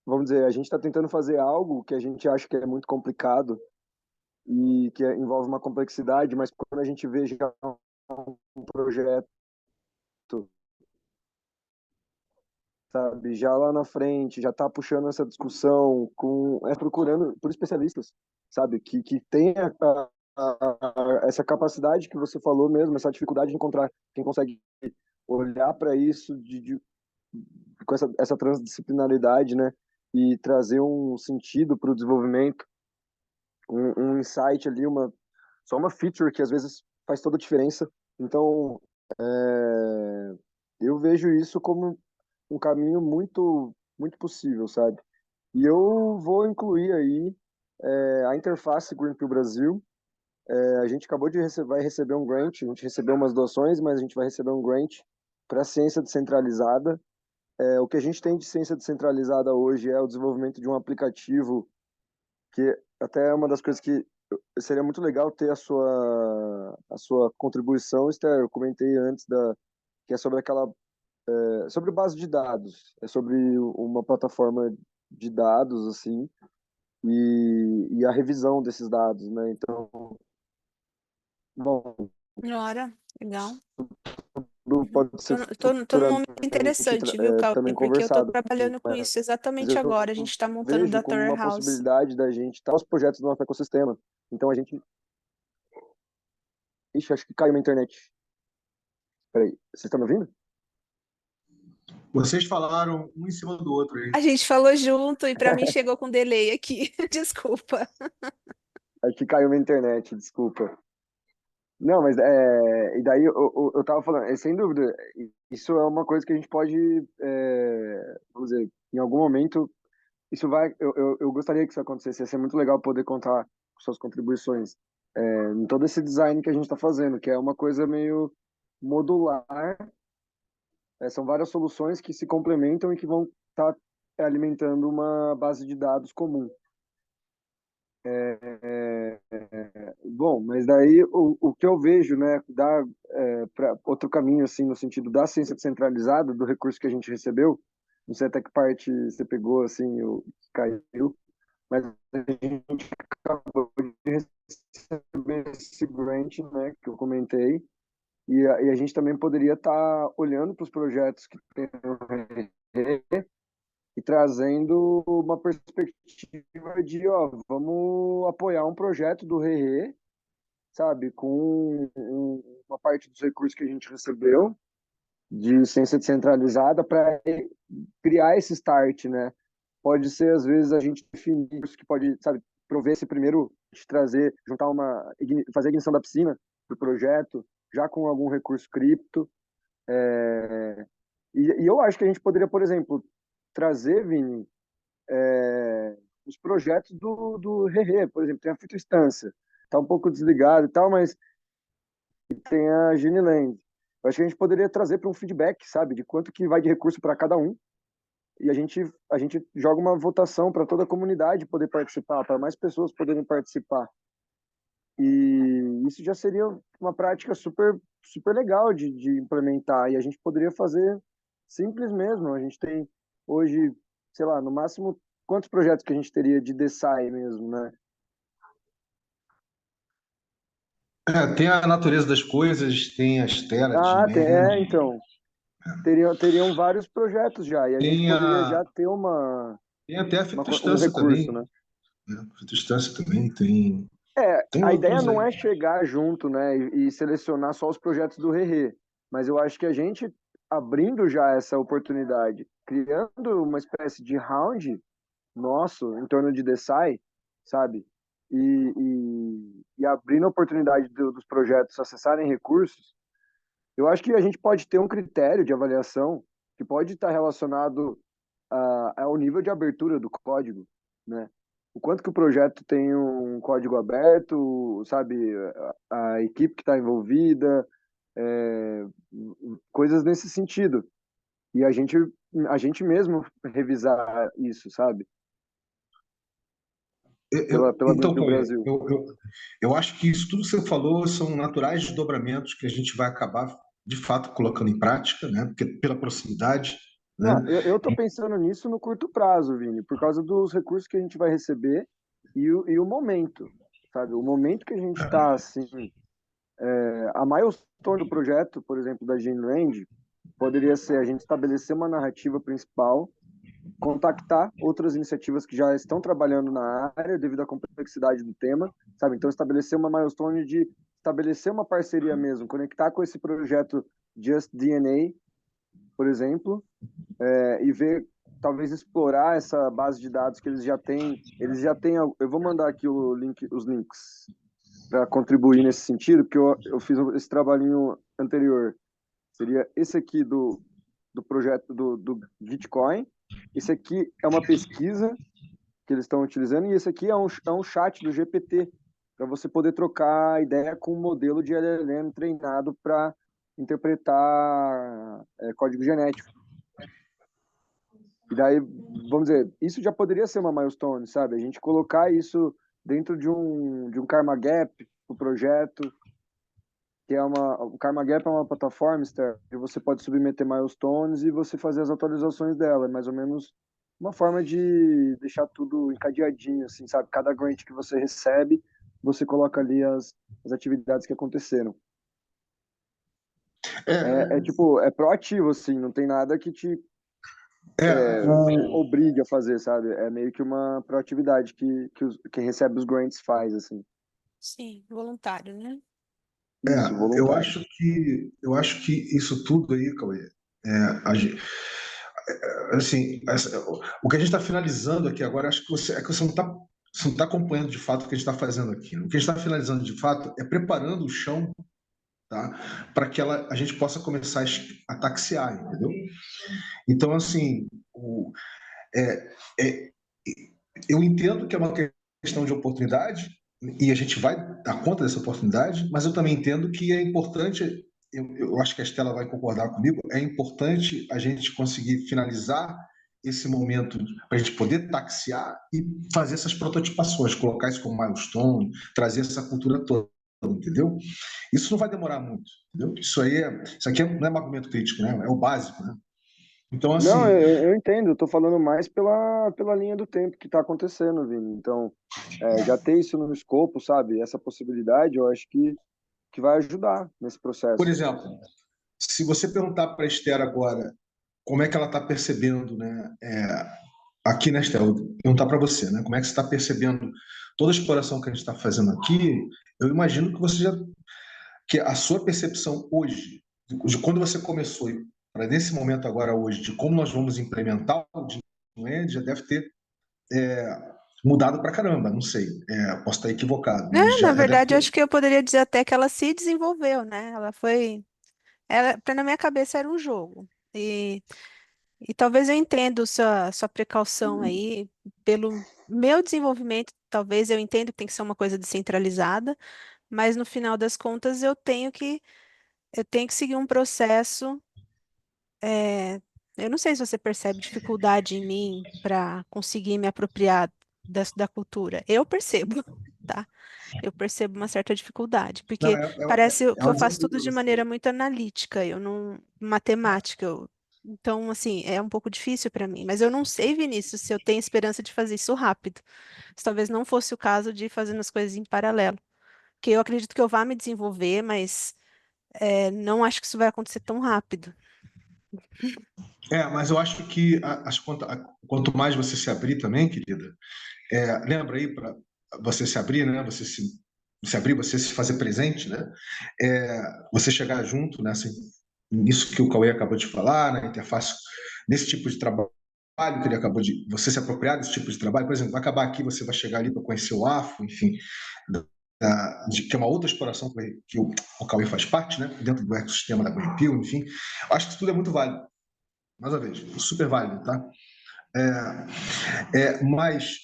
C: vamos dizer, a gente está tentando fazer algo que a gente acha que é muito complicado e que envolve uma complexidade, mas quando a gente vê já um projeto, sabe, já lá na frente, já está puxando essa discussão, procurando por especialistas, sabe, que tenha essa capacidade que você falou mesmo, essa dificuldade de encontrar quem consegue olhar para isso com essa transdisciplinaridade, né, e trazer um sentido para o desenvolvimento, um insight ali, só uma feature que às vezes faz toda a diferença. Então, eu vejo isso como um caminho muito, muito possível, sabe? E eu vou incluir aí a interface Greenpeace Brasil. A gente acabou de vai receber um grant, a gente recebeu umas doações, mas a gente vai receber um grant para ciência descentralizada. O que a gente tem de ciência descentralizada hoje é o desenvolvimento de um aplicativo que até é uma das coisas que seria muito legal ter a sua contribuição, Esther. Eu comentei antes que é sobre sobre base de dados, é sobre uma plataforma de dados assim e a revisão desses dados, né? Então, bom,
B: Ora, legal.
C: tudo pode ser
B: Tô num momento
C: futuramente
B: interessante, viu,
C: também
B: Cauê? Porque eu tô
C: conversado,
B: trabalhando com
C: mas
B: isso exatamente
C: eu
B: agora. A gente está montando o
C: vejo
B: Data
C: como uma
B: Warehouse.
C: possibilidade da gente estar os projetos do nosso ecossistema. Então a gente, ixi, acho que caiu na internet. Peraí, vocês estão me ouvindo?
A: Vocês falaram um em cima do outro aí.
B: A gente falou junto e para mim chegou com delay aqui. Desculpa.
C: Acho que caiu na internet, desculpa. Não, mas e daí eu tava falando, sem dúvida, isso é uma coisa que a gente pode, vamos dizer, em algum momento, isso vai, eu gostaria que isso acontecesse, ia ser muito legal poder contar com suas contribuições, em todo esse design que a gente está fazendo, que é uma coisa meio modular, são várias soluções que se complementam e que vão estar alimentando uma base de dados comum. Bom, mas daí o que eu vejo, né, dá para outro caminho, assim, no sentido da ciência descentralizada, do recurso que a gente recebeu, não sei até que parte você pegou, assim, o caiu, mas a gente acabou de receber esse grant, né, que eu comentei, e a gente também poderia estar olhando para os projetos que tem no RE e trazendo uma perspectiva de, ó, vamos apoiar um projeto do RE, sabe, com uma parte dos recursos que a gente recebeu de ciência descentralizada para criar esse start, né? Pode ser, às vezes, a gente definir isso que pode, sabe, prover esse primeiro, de trazer, juntar fazer a ignição da piscina do projeto, já com algum recurso cripto. E eu acho que a gente poderia, por exemplo, trazer, Vini, os projetos do Rerê, por exemplo, tem a Fitoinstância, está um pouco desligado e tal, mas tem a Geniland. Eu acho que a gente poderia trazer para um feedback, sabe, de quanto que vai de recurso para cada um, e a gente joga uma votação para toda a comunidade poder participar, para mais pessoas poderem participar. E isso já seria uma prática super, super legal de implementar, e a gente poderia fazer simples mesmo. A gente tem hoje, sei lá, no máximo, quantos projetos que a gente teria de DeSci mesmo, né?
A: Tem a natureza das coisas, tem a Stella de
C: Ah,
A: Land,
C: então. Teriam vários projetos já, e a gente
A: tem,
C: poderia
A: a,
C: já ter
A: tem até a
C: um
A: fitoinstância
C: recurso,
A: também,
C: né?
A: né? A fitoinstância também tem
C: A ideia
A: outros
C: não
A: aí.
C: é chegar junto, né, e selecionar só os projetos do Rerê, mas eu acho que a gente abrindo já essa oportunidade, criando uma espécie de round nosso em torno de DeSci, sabe? E abrindo a oportunidade dos projetos acessarem recursos, eu acho que a gente pode ter um critério de avaliação que pode estar relacionado ao nível de abertura do código, né? O quanto que o projeto tem um código aberto, sabe? A equipe que está envolvida, é, coisas nesse sentido. E a gente mesmo revisar isso, sabe? Pela
A: Então,
C: Brasil
A: Cauê,
C: Brasil.
A: eu acho que isso tudo que você falou são naturais desdobramentos que a gente vai acabar, de fato, colocando em prática, né? Porque pela proximidade, né?
C: Não, eu tô pensando nisso no curto prazo, Vini, por causa dos recursos que a gente vai receber e o momento, sabe? O momento que a gente está, assim, a milestone do projeto, por exemplo, da Geneland, poderia ser a gente estabelecer uma narrativa principal, contactar outras iniciativas que já estão trabalhando na área devido à complexidade do tema, sabe? Então, estabelecer uma milestone de estabelecer uma parceria mesmo, conectar com esse projeto Just DNA, por exemplo, e ver, talvez explorar essa base de dados que eles já têm. Eles já têm. Eu vou mandar aqui os links para contribuir nesse sentido, porque eu fiz esse trabalhinho anterior. Seria esse aqui do projeto do Gitcoin. Esse aqui é uma pesquisa que eles estão utilizando, e esse aqui é um chat do GPT, para você poder trocar ideia com um modelo de LLM treinado para interpretar código genético. E daí, vamos dizer, isso já poderia ser uma milestone, sabe? A gente colocar isso dentro de um Karma Gap, o projeto, que o Karma Gap é uma plataforma, Esther, que você pode submeter milestones e você fazer as atualizações dela. É mais ou menos uma forma de deixar tudo encadeadinho, assim, sabe? Cada grant que você recebe, você coloca ali as atividades que aconteceram.
A: É,
C: Tipo, é proativo, assim, não tem nada que te
A: o,
C: obrigue a fazer, sabe? É meio que uma proatividade que quem recebe os grants faz, assim.
B: Sim, voluntário, né?
C: Isso,
A: eu
C: voluntário.
A: acho que isso tudo aí, Cauê, é, a gen- assim, o que a gente está finalizando aqui agora, acho que você não está acompanhando de fato o que a gente está fazendo aqui. O que a gente está finalizando de fato é preparando o chão, tá? Para que a gente possa começar a taxiar, entendeu? Então, assim, é, é, eu entendo que é uma questão de oportunidade e a gente vai dar conta dessa oportunidade, mas eu também entendo que é importante, eu acho que a Estela vai concordar comigo, é importante a gente conseguir finalizar esse momento para a gente poder taxiar e fazer essas prototipações, colocar isso como milestone, trazer essa cultura toda, entendeu? Isso não vai demorar muito, entendeu? Isso aqui não é mapeamento crítico, né? É o básico, né? Então,
C: Não,
A: assim,
C: eu entendo, eu tô falando mais pela linha do tempo que tá acontecendo, Vini. Então, já ter isso no escopo, sabe? Essa possibilidade, eu acho que vai ajudar nesse
A: por
C: processo.
A: exemplo, se você perguntar para a Esther agora como é que ela está percebendo, né? Aqui, né, Esther, eu vou perguntar para você, né? Como é que você está percebendo toda a exploração que a gente está fazendo aqui? Eu imagino que que a sua percepção hoje, de quando você começou e para nesse momento agora hoje, de como nós vamos implementar o Dreamland, já deve ter mudado para caramba, não sei, posso estar equivocado, mas
B: Na
A: já deve
B: verdade, eu
A: ter.
B: acho que eu poderia dizer até que ela se desenvolveu, né? Na minha cabeça era um jogo. E talvez eu entenda sua precaução aí, pelo meu desenvolvimento, talvez eu entenda que tem que ser uma coisa descentralizada, mas no final das contas eu tenho que seguir um processo. é, eu não sei se você percebe dificuldade em mim para conseguir me apropriar da cultura. Eu percebo, tá? Eu percebo uma certa dificuldade,
A: Não,
B: porque parece
A: é
B: que
A: um
B: eu faço
A: desafio
B: tudo
A: para
B: de
A: você.
B: maneira muito analítica, eu não, matemática. Então, assim, é um pouco difícil para mim. Mas eu não sei, Vinícius, se eu tenho esperança de fazer isso rápido. Se talvez não fosse o caso de ir fazendo as coisas em paralelo. Porque eu acredito que eu vá me desenvolver, mas não acho que isso vai acontecer tão rápido.
A: Mas eu acho que quanto mais você se abrir também, querida, lembra aí para você se abrir, né? Se abrir, você se fazer presente, né? Você chegar junto, né? Assim, nisso que o Cauê acabou de falar, na interface, nesse tipo de trabalho que ele acabou de você se apropriar desse tipo de trabalho, por exemplo, vai acabar aqui, você vai chegar ali para conhecer o AFO, enfim, que é uma outra exploração que o Cauê faz parte, né? Dentro do ecossistema da Greenpeace, enfim. Eu acho que isso tudo é muito válido, mais uma vez, super válido, tá? Mas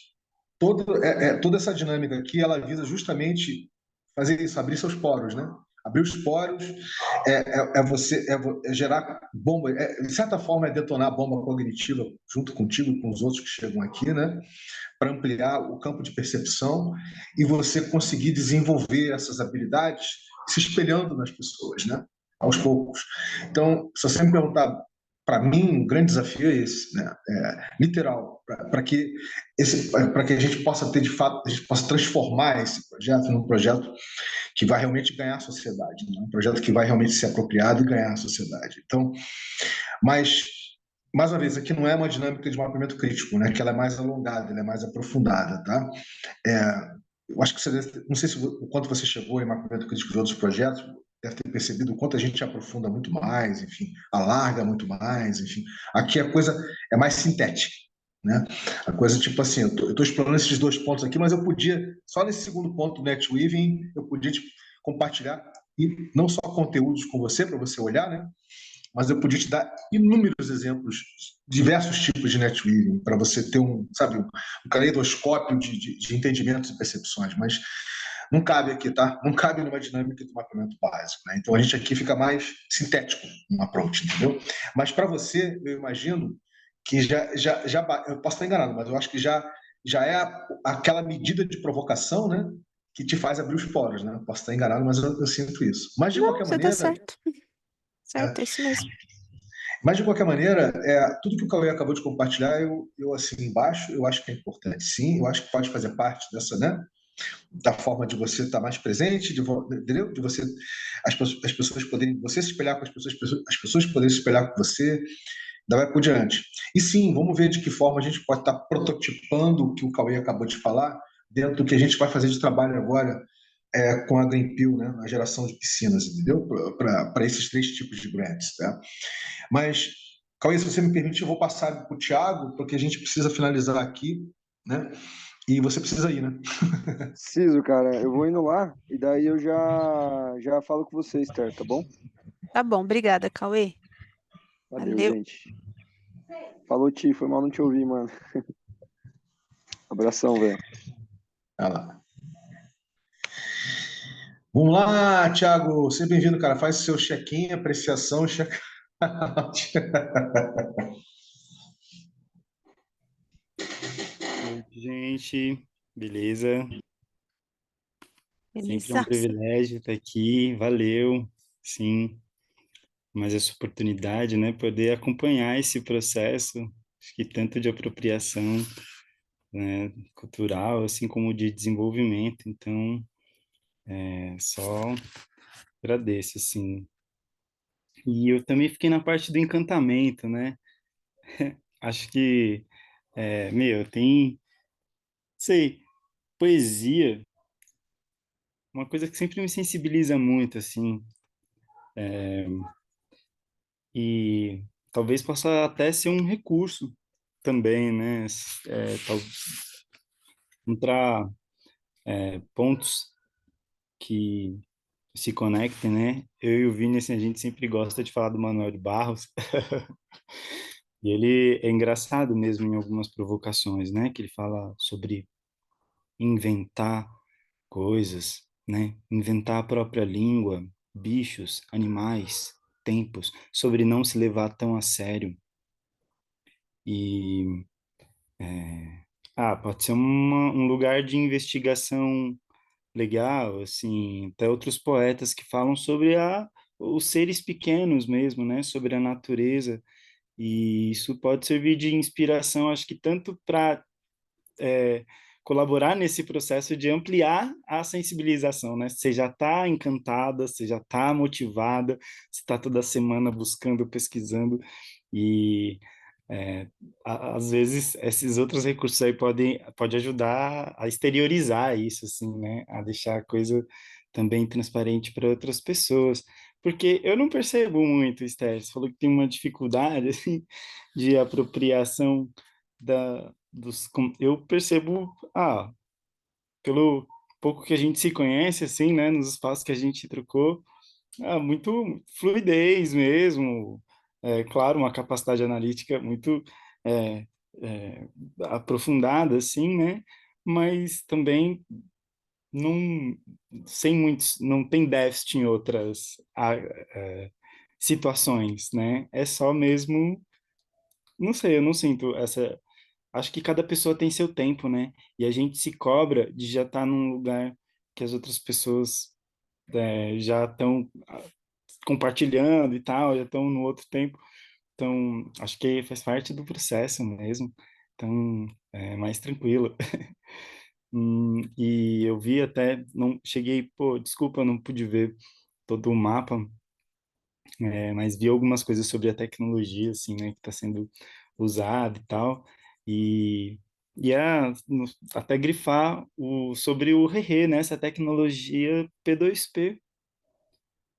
A: toda essa dinâmica aqui, ela visa justamente fazer isso, abrir seus poros, né? Abrir os poros é gerar bomba, de certa forma é detonar a bomba cognitiva junto contigo e com os outros que chegam aqui, né? Para ampliar o campo de percepção e você conseguir desenvolver essas habilidades se espelhando nas pessoas, né? Aos poucos. Então, se você me perguntar, para mim, um grande desafio é esse, né? Literal, para que a gente possa ter de fato, a gente possa transformar esse projeto num projeto que vai realmente ganhar a sociedade, né? Um projeto que vai realmente ser apropriado e ganhar a sociedade. Então, mas mais uma vez, aqui não é uma dinâmica de mapeamento crítico, né? Que ela é mais alongada, ela é mais aprofundada, tá? Eu acho que não sei se o quanto você chegou em mapeamento crítico de outros projetos, deve ter percebido o quanto a gente aprofunda muito mais, enfim, alarga muito mais, enfim. Aqui a coisa é mais sintética, né? A coisa tipo assim, eu estou explorando esses dois pontos aqui, mas eu podia, só nesse segundo ponto do NetWeaving, eu podia compartilhar e não só conteúdos com você, para você olhar, né? Mas eu podia te dar inúmeros exemplos, diversos tipos de netweaving, para você ter sabe, um caleidoscópio de entendimentos e percepções, mas não cabe aqui, tá? Não cabe numa dinâmica do mapeamento básico, né? Então a gente aqui fica mais sintético no approach, entendeu? Mas para você, eu imagino que eu posso estar enganado, mas eu acho que já é aquela medida de provocação, né? Que te faz abrir os poros, né? Posso estar enganado, mas eu sinto isso. Mas de
B: Não,
A: qualquer
B: você tá
A: maneira,
B: certo. Certo, é isso mesmo.
A: tudo que o Cauê acabou de compartilhar, eu assim embaixo, eu acho que é importante, sim. Eu acho que pode fazer parte dessa, né? Da forma de você estar mais presente, entendeu? De você, as pessoas poderem, você se espelhar com as pessoas poderem se espelhar com você, daí vai por diante. E sim, vamos ver de que forma a gente pode estar prototipando o que o Cauê acabou de falar, dentro do que a gente vai fazer de trabalho agora com a Greenpeace, né? A geração de piscinas, entendeu? Para esses três tipos de grants, tá? Mas, Cauê, se você me permite, eu vou passar para o Thiago, porque a gente precisa finalizar aqui, né? E você precisa ir, né?
C: Preciso, cara. Eu vou indo lá e daí eu já falo com você, Esther, tá bom?
B: Tá bom, obrigada, Cauê.
C: Valeu,
B: Valeu.
C: gente. Falou, Ti. Foi mal não te ouvir, mano. Abração, velho.
A: Vai lá. Vamos lá, Thiago. Seja bem-vindo, cara. Faz o seu check-in, apreciação, check-out.
D: gente. Beleza? Sempre um
B: Beleza?
D: privilégio estar aqui. Valeu, sim, mais essa oportunidade, né? Poder acompanhar esse processo, acho que tanto de apropriação, né, cultural, assim como de desenvolvimento. Então, só agradeço, assim. E eu também fiquei na parte do encantamento, né? Acho que, tem, sei, poesia, uma coisa que sempre me sensibiliza muito, assim, e talvez possa até ser um recurso também, né? Encontrar pontos que se conectem, né? Eu e o Vini, assim, a gente sempre gosta de falar do Manuel de Barros, e ele é engraçado mesmo em algumas provocações, né? Que ele fala sobre inventar coisas, né? Inventar a própria língua, bichos, animais, tempos, sobre não se levar tão a sério. E pode ser um lugar de investigação legal, assim, até outros poetas que falam sobre os seres pequenos mesmo, né? Sobre a natureza. E isso pode servir de inspiração, acho que tanto para colaborar nesse processo de ampliar a sensibilização, né? Você já está encantada, você já está motivada, você está toda semana buscando, pesquisando, e é, às vezes esses outros recursos aí pode ajudar a exteriorizar isso, assim, né? A deixar a coisa também transparente para outras pessoas. Porque eu não percebo muito, Esther, você falou que tem uma dificuldade, assim, de apropriação eu percebo, pelo pouco que a gente se conhece, assim, né, nos espaços que a gente trocou, muito fluidez mesmo, claro, uma capacidade analítica muito é, é, aprofundada, assim, né, mas também não, sem muitos, não tem déficit em outras situações, né, é só mesmo, não sei, eu não sinto essa. Acho que cada pessoa tem seu tempo, né? E a gente se cobra de já estar num lugar que as outras pessoas já estão compartilhando e tal, já estão no outro tempo. Então, acho que faz parte do processo mesmo. Então, é mais tranquilo. E eu vi até, não cheguei, pô, desculpa, não pude ver todo o mapa, mas vi algumas coisas sobre a tecnologia, assim, né, que está sendo usada e tal, e, até grifar sobre o Rerê, né, essa tecnologia P2P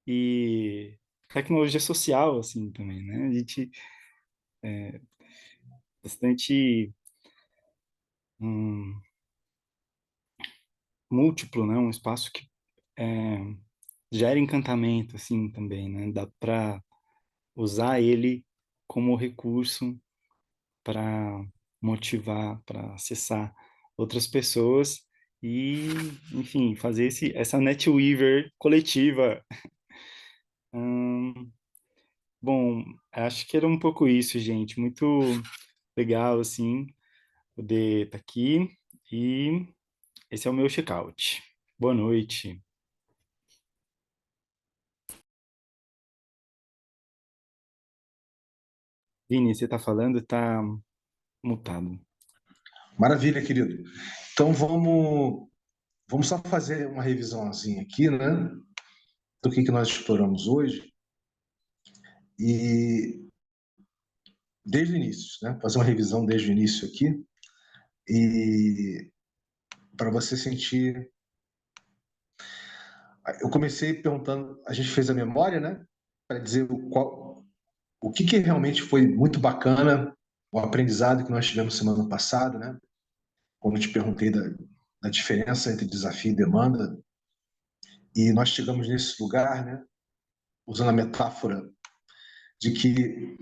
D: e tecnologia social, assim, também, né, a gente bastante um, múltiplo, né, um espaço que é, gera encantamento, assim, também, né, dá para usar ele como recurso para motivar, para acessar outras pessoas e, enfim, fazer essa NetWeaver coletiva. Hum, bom, acho que era um pouco isso, gente. Muito legal, assim, poder estar aqui e esse é o meu check-out. Boa noite. Vini, você está falando? Está mutado.
A: Maravilha, querido. Então vamos só fazer uma revisãozinha aqui, né? Do que nós exploramos hoje e desde o início, né? Fazer uma revisão desde o início aqui e para você sentir. Eu comecei perguntando, a gente fez a memória, né? Para dizer o que realmente foi muito bacana, o aprendizado que nós tivemos semana passada, né? Como eu te perguntei da diferença entre desafio e demanda, e nós chegamos nesse lugar, né? Usando a metáfora de que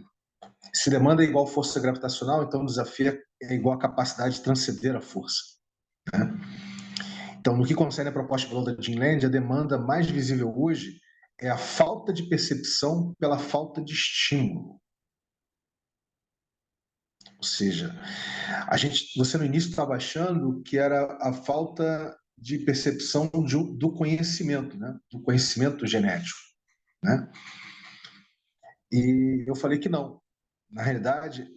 A: se demanda é igual força gravitacional, então o desafio é igual a capacidade de transcender a força. Né? Então, no que concerne a proposta de valor da Jean Land, a demanda mais visível hoje é a falta de percepção pela falta de estímulo. Ou seja, você no início estava achando que era a falta de percepção do conhecimento, né? Do conhecimento genético, né? E eu falei que não. Na realidade,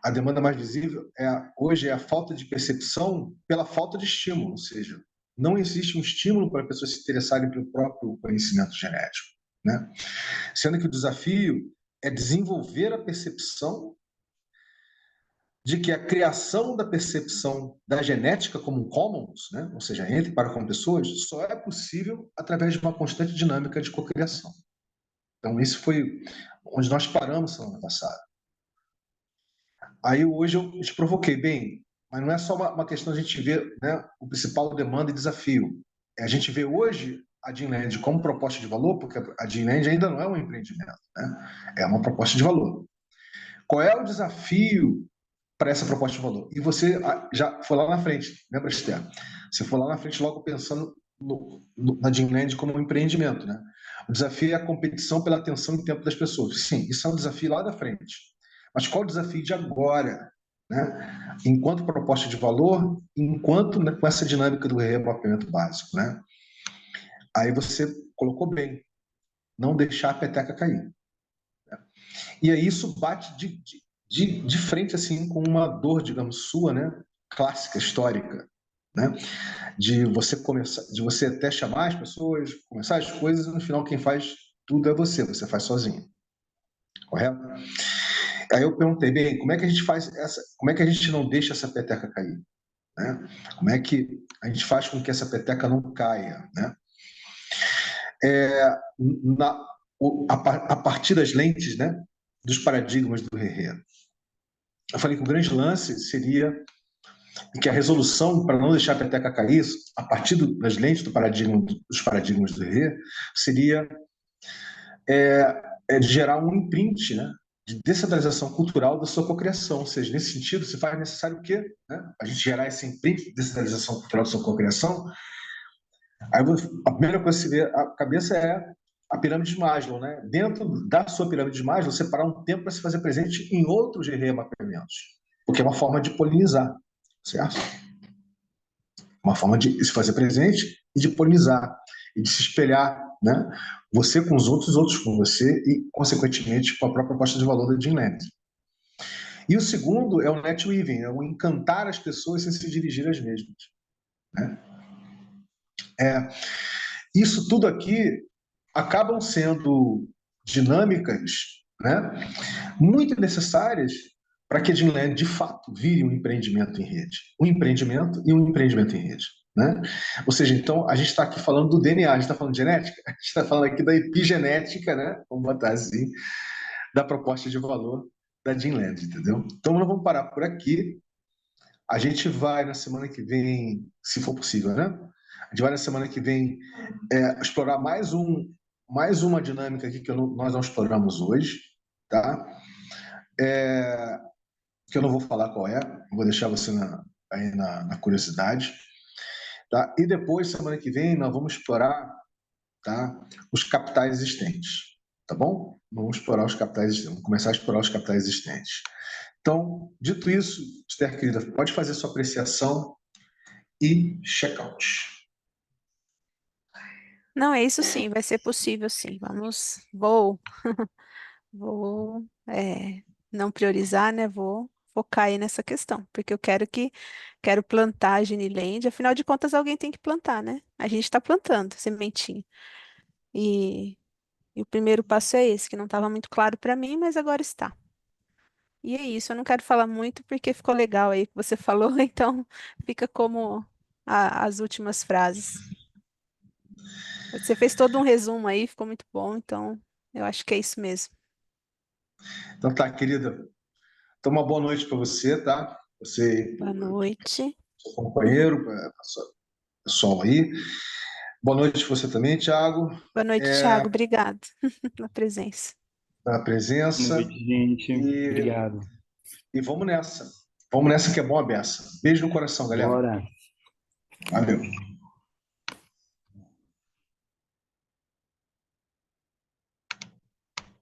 A: a demanda mais visível hoje é a falta de percepção pela falta de estímulo, ou seja, não existe um estímulo para pessoas se interessarem pelo próprio conhecimento genético, né? Sendo que o desafio é desenvolver a percepção de que a criação da percepção da genética como um commons, né? Ou seja, entre para com pessoas, só é possível através de uma constante dinâmica de cocriação. Então, isso foi onde nós paramos semana passada. Aí hoje eu te provoquei, bem, mas não é só uma questão de a gente ver, né, o principal demanda e desafio. A gente vê hoje a Gene como proposta de valor, porque a Gene ainda não é um empreendimento, né? É uma proposta de valor. Qual é o desafio para essa proposta de valor? E você já foi lá na frente, lembra, Esther? Você foi lá na frente logo pensando na Gene como um empreendimento, né? O desafio é a competição pela atenção e tempo das pessoas. Sim, isso é um desafio lá da frente. Mas qual o desafio de agora, né? Enquanto proposta de valor, enquanto, né, com essa dinâmica do remapeamento básico, né? Aí você colocou bem, não deixar a peteca cair. E aí isso bate de frente assim com uma dor, digamos, sua, né? Clássica, histórica, né? De você até chamar as pessoas, começar as coisas, e no final quem faz tudo é você faz sozinho. Correto? Aí eu perguntei, bem, como é que a gente faz como é que a gente não deixa essa peteca cair, né? Como é que a gente faz com que essa peteca não caia, né? A partir das lentes, né, dos paradigmas do Herrera. Eu falei que o grande lance seria que a resolução para não deixar a peteca cair, a partir das lentes dos paradigmas do Herrera, seria de gerar um imprint, né, de descentralização cultural da sua cocriação. Ou seja, nesse sentido, se faz necessário o quê? Né? A gente gerar esse imprint de descentralização cultural da sua cocriação. Aí a primeira coisa que se vê a cabeça é a pirâmide de Maslow, né? Dentro da sua pirâmide de Maslow, separar um tempo para se fazer presente em outros mapeamentos, porque é uma forma de polinizar, certo? Uma forma de se fazer presente e de polinizar, e de se espelhar, né? Você com os outros com você e, consequentemente, com a própria proposta de valor da Jean Land. E o segundo é o net weaving, é o encantar as pessoas sem se dirigir às mesmas, né? Isso tudo aqui acabam sendo dinâmicas, né, muito necessárias para que a Jinland, de fato, vire um empreendimento em rede. Um empreendimento e um empreendimento em rede. Né? Ou seja, então, a gente está aqui falando do DNA, a gente está falando de genética, a gente está falando aqui da epigenética, né, vamos botar assim, da proposta de valor da Jinland, entendeu? Então, nós vamos parar por aqui. A gente vai, na semana que vem, se for possível, né? A gente vai, na semana que vem, explorar mais uma dinâmica aqui que nós não exploramos hoje, tá? Que eu não vou falar qual é, vou deixar você aí na curiosidade, tá? E depois, semana que vem, nós vamos explorar, tá, os capitais existentes, tá bom? Vamos explorar os capitais existentes, vamos começar a explorar os capitais existentes. Então, dito isso, Esther, querida, pode fazer sua apreciação e check-out.
B: Não, é isso sim, vai ser possível sim. Vou não priorizar, né? Vou focar aí nessa questão, porque eu quero plantar a Geniland, afinal de contas alguém tem que plantar, né? A gente está plantando sementinha. E, e o primeiro passo é esse, que não estava muito claro para mim, mas agora está. E é isso, eu não quero falar muito porque ficou legal aí que você falou, então fica como as últimas frases. Você fez todo um resumo aí, ficou muito bom, então eu acho que é isso mesmo.
A: Então tá, querida. Então, uma boa noite para você, tá? Você,
B: Boa noite.
A: seu companheiro, pessoal aí. Boa noite para você também, Thiago,
B: Boa noite, Thiago. Obrigado pela presença.
A: pela
D: Boa
A: presença.
D: noite, gente.
A: E,
D: Obrigado.
A: e vamos nessa. Vamos nessa que é bom a beça. Beijo no coração, galera.
D: Bora.
A: Valeu.